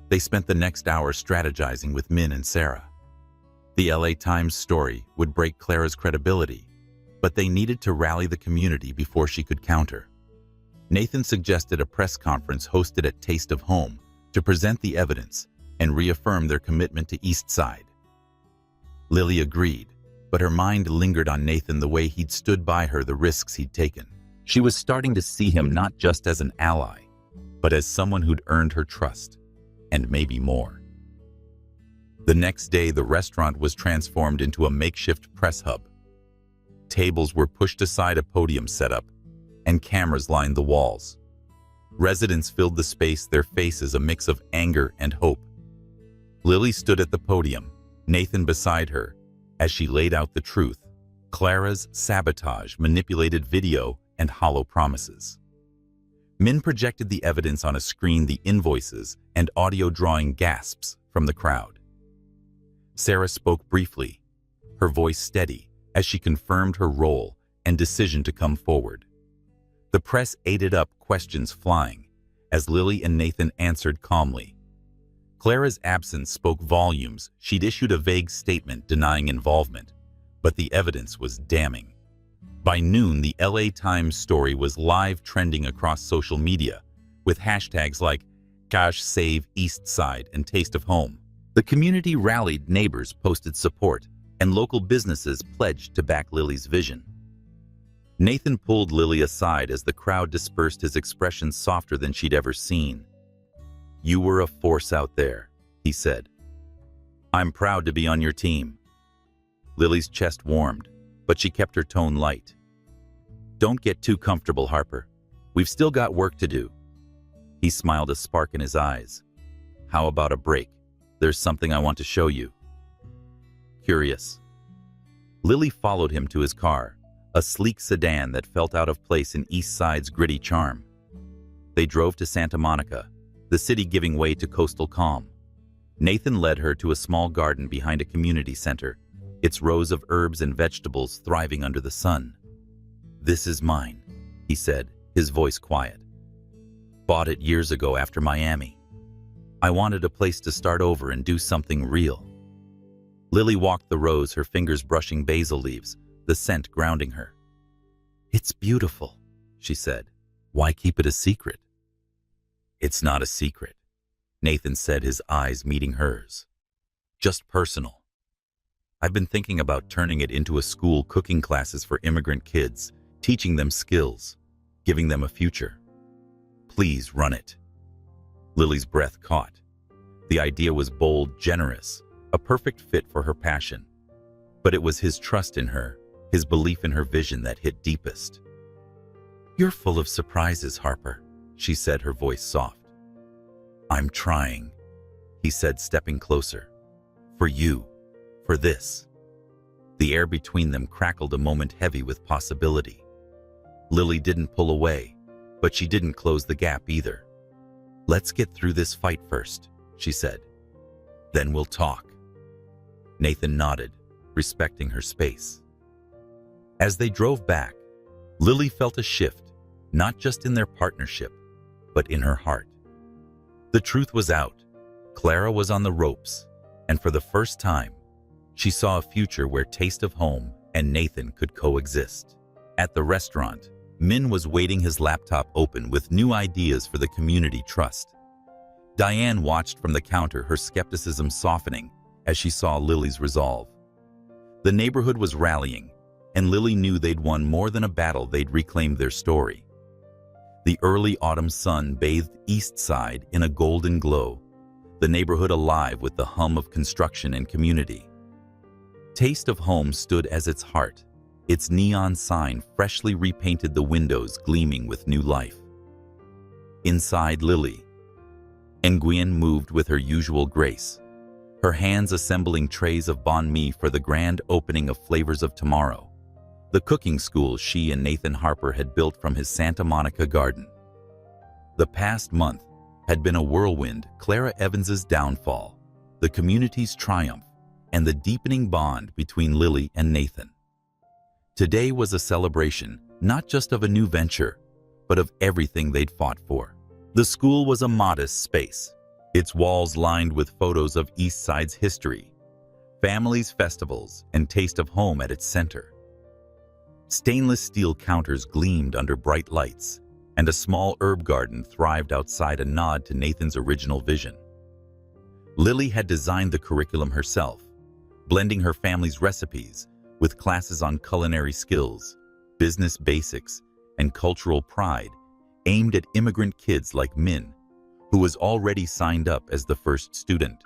They spent the next hour strategizing with Min and Sarah. The LA Times story would break Clara's credibility, but they needed to rally the community before she could counter. Nathan suggested a press conference hosted at Taste of Home to present the evidence and reaffirm their commitment to East Side. Lily agreed, but her mind lingered on Nathan, the way he'd stood by her, the risks he'd taken. She was starting to see him not just as an ally, but as someone who'd earned her trust, and maybe more. The next day, the restaurant was transformed into a makeshift press hub. Tables were pushed aside, a podium set up, and cameras lined the walls. Residents filled the space, their faces a mix of anger and hope. Lily stood at the podium, Nathan beside her, as she laid out the truth: Clara's sabotage, manipulated video, and hollow promises. Min projected the evidence on a screen, the invoices and audio drawing gasps from the crowd. Sarah spoke briefly, her voice steady, as she confirmed her role and decision to come forward. The press ate up, questions flying, as Lily and Nathan answered calmly. Clara's absence spoke volumes. She'd issued a vague statement denying involvement, but the evidence was damning. By noon, the LA Times story was live, trending across social media, with hashtags like #SaveEastSide and Taste of Home. The community rallied, neighbors posted support, and local businesses pledged to back Lily's vision. Nathan pulled Lily aside as the crowd dispersed, his expression softer than she'd ever seen. "You were a force out there," he said. "I'm proud to be on your team." Lily's chest warmed, but she kept her tone light. "Don't get too comfortable, Harper. We've still got work to do." He smiled, a spark in his eyes. "How about a break? There's something I want to show you." Curious. Lily followed him to his car, a sleek sedan that felt out of place in East Side's gritty charm. They drove to Santa Monica, the city giving way to coastal calm. Nathan led her to a small garden behind a community center, its rows of herbs and vegetables thriving under the sun. "This is mine," he said, his voice quiet. "Bought it years ago after Miami. I wanted a place to start over and do something real." Lily walked the rows, her fingers brushing basil leaves, the scent grounding her. "It's beautiful," she said. "Why keep it a secret?" "It's not a secret," Nathan said, his eyes meeting hers. "Just personal. I've been thinking about turning it into a school, cooking classes for immigrant kids, teaching them skills, giving them a future. Please run it." Lily's breath caught. The idea was bold, generous, a perfect fit for her passion. But it was his trust in her, his belief in her vision that hit deepest. "You're full of surprises, Harper," she said, her voice soft. "I'm trying," he said, stepping closer. "For you, for this." The air between them crackled, a moment heavy with possibility. Lily didn't pull away, but she didn't close the gap either. "Let's get through this fight first," she said. "Then we'll talk." Nathan nodded, respecting her space. As they drove back, Lily felt a shift, not just in their partnership, but in her heart. The truth was out. Clara was on the ropes, and for the first time, she saw a future where taste of home and Nathan could coexist. At the restaurant, Min was waiting, his laptop open with new ideas for the community trust. Diane watched from the counter, her skepticism softening as she saw Lily's resolve. The neighborhood was rallying, and Lily knew they'd won more than a battle, they'd reclaimed their story. The early autumn sun bathed East Side in a golden glow, the neighborhood alive with the hum of construction and community. Taste of Home stood as its heart, its neon sign freshly repainted, the windows gleaming with new life. Inside, Lily Nguyen moved with her usual grace, her hands assembling trays of banh mi for the grand opening of Flavors of Tomorrow, the cooking school she and Nathan Harper had built from his Santa Monica garden. The past month had been a whirlwind: Clara Evans's downfall, the community's triumph, and the deepening bond between Lily and Nathan. Today was a celebration, not just of a new venture, but of everything they'd fought for. The school was a modest space, its walls lined with photos of East Side's history, families, festivals, and Taste of Home at its center. Stainless steel counters gleamed under bright lights, and a small herb garden thrived outside, a nod to Nathan's original vision. Lily had designed the curriculum herself, blending her family's recipes with classes on culinary skills, business basics, and cultural pride, aimed at immigrant kids like Min, who was already signed up as the first student.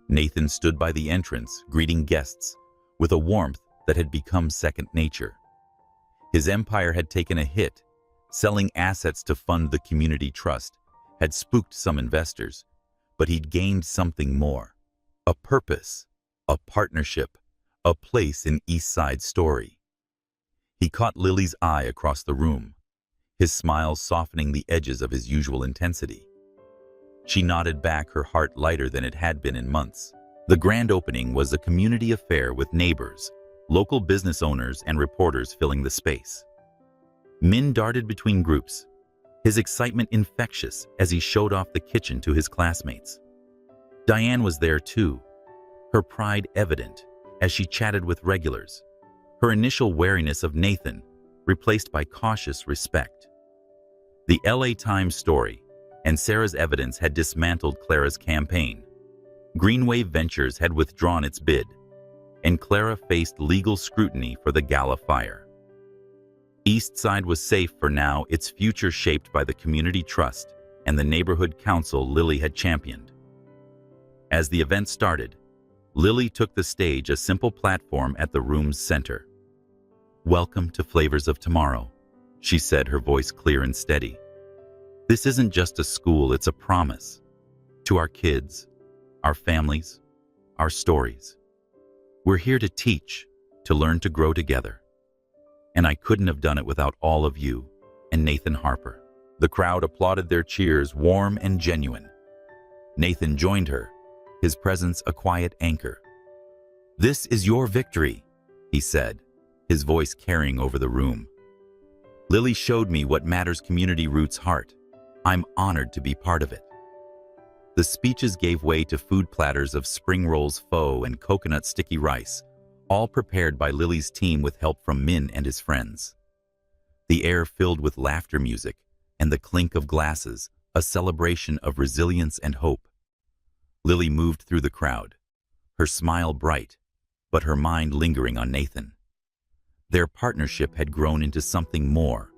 Nathan stood by the entrance, greeting guests with a warmth that had become second nature. His empire had taken a hit. Selling assets to fund the community trust had spooked some investors, but he'd gained something more: a purpose, a partnership, a place in East Side story. He caught Lily's eye across the room, his smile softening the edges of his usual intensity. She nodded back, her heart lighter than it had been in months. The grand opening was a community affair with neighbors, local business owners, and reporters filling the space. Min darted between groups, his excitement infectious as he showed off the kitchen to his classmates. Diane was there too, her pride evident as she chatted with regulars, her initial wariness of Nathan replaced by cautious respect. The LA Times story and Sarah's evidence had dismantled Clara's campaign. Greenwave Ventures had withdrawn its bid. and Clara faced legal scrutiny for the gala fire. Eastside was safe for now, its future shaped by the community trust and the neighborhood council Lily had championed. As the event started, Lily took the stage, a simple platform at the room's center. "Welcome to Flavors of Tomorrow," she said, her voice clear and steady. "This isn't just a school, it's a promise. To our kids, our families, our stories. We're here to teach, to learn, to grow together. And I couldn't have done it without all of you and Nathan Harper." The crowd applauded, their cheers warm and genuine. Nathan joined her, his presence a quiet anchor. "This is your victory," he said, his voice carrying over the room. "Lily showed me what matters, community roots, heart. I'm honored to be part of it." The speeches gave way to food platters of spring rolls, pho, and coconut sticky rice, all prepared by Lily's team with help from Min and his friends. The air filled with laughter, music, and the clink of glasses, a celebration of resilience and hope. Lily moved through the crowd, her smile bright, but her mind lingering on Nathan. Their partnership had grown into something more,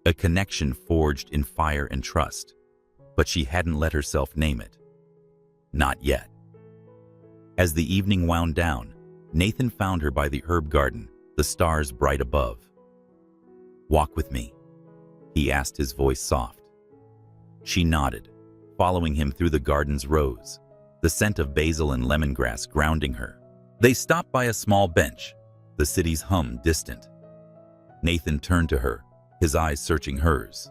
a connection forged in fire and trust, but she hadn't let herself name it. Not yet. As the evening wound down, Nathan found her by the herb garden, the stars bright above. "Walk with me," he asked, his voice soft. She nodded, following him through the garden's rows, the scent of basil and lemongrass grounding her. They stopped by a small bench, the city's hum distant. Nathan turned to her, his eyes searching hers.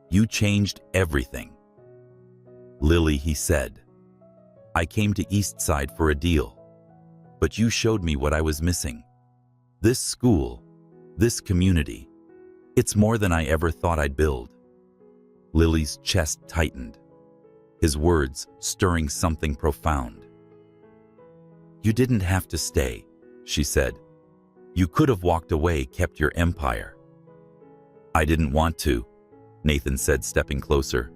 "You changed everything." "Lily," he said, "I came to Eastside for a deal, but you showed me what I was missing. This school, this community, it's more than I ever thought I'd build." Lily's chest tightened, his words stirring something profound. "You didn't have to stay," she said. "You could have walked away, kept your empire." "I didn't want to," Nathan said, stepping closer.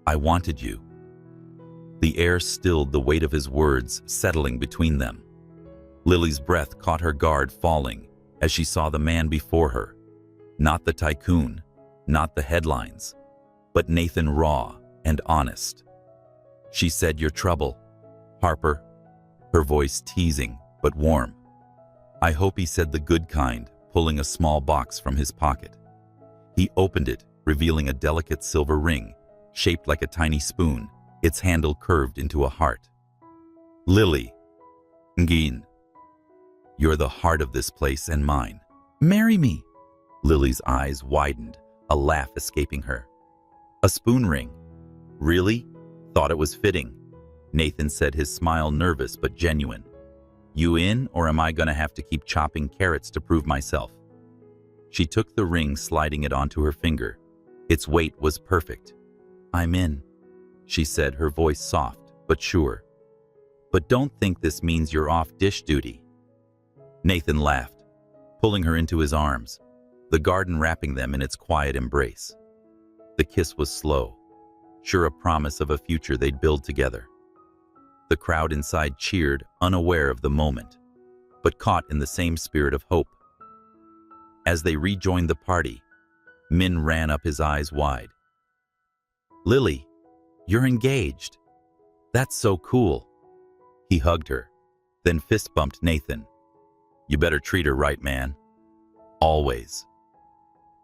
"I wanted you." The air stilled, the weight of his words settling between them. Lily's breath caught her guard falling as she saw the man before her. Not the tycoon, not the headlines, but Nathan, raw and honest. She said, "Your trouble, Harper," her voice teasing but warm. "I hope," he said, the good kind, pulling a small box from his pocket. He opened it, revealing a delicate silver ring, shaped like a tiny spoon, its handle curved into a heart. "Lily, Ngeen, you're the heart of this place and mine. Marry me." Lily's eyes widened, a laugh escaping her. "A spoon ring? Really? Thought it was fitting," Nathan said, his smile nervous but genuine. "You in, or am I gonna have to keep chopping carrots to prove myself?" She took the ring, sliding it onto her finger. Its weight was perfect. "I'm in," she said, her voice soft but sure. "But don't think this means you're off dish duty." Nathan laughed, pulling her into his arms, the garden wrapping them in its quiet embrace. The kiss was slow, sure a promise of a future they'd build together. The crowd inside cheered, unaware of the moment, but caught in the same spirit of hope. As they rejoined the party, Min ran up, his eyes wide. "Lily, you're engaged. That's so cool." He hugged her, then fist bumped Nathan. "You better treat her right, man. Always."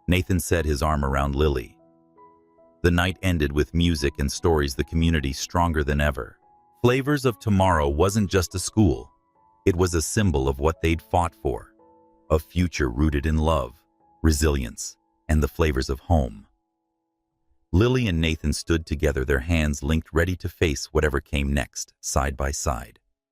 Nathan set his arm around Lily. The night ended with music and stories, the community stronger than ever. Flavors of Tomorrow wasn't just a school. It was a symbol of what they'd fought for, a future rooted in love, resilience, and the flavors of home. Lily and Nathan stood together, their hands linked, ready to face whatever came next, side by side.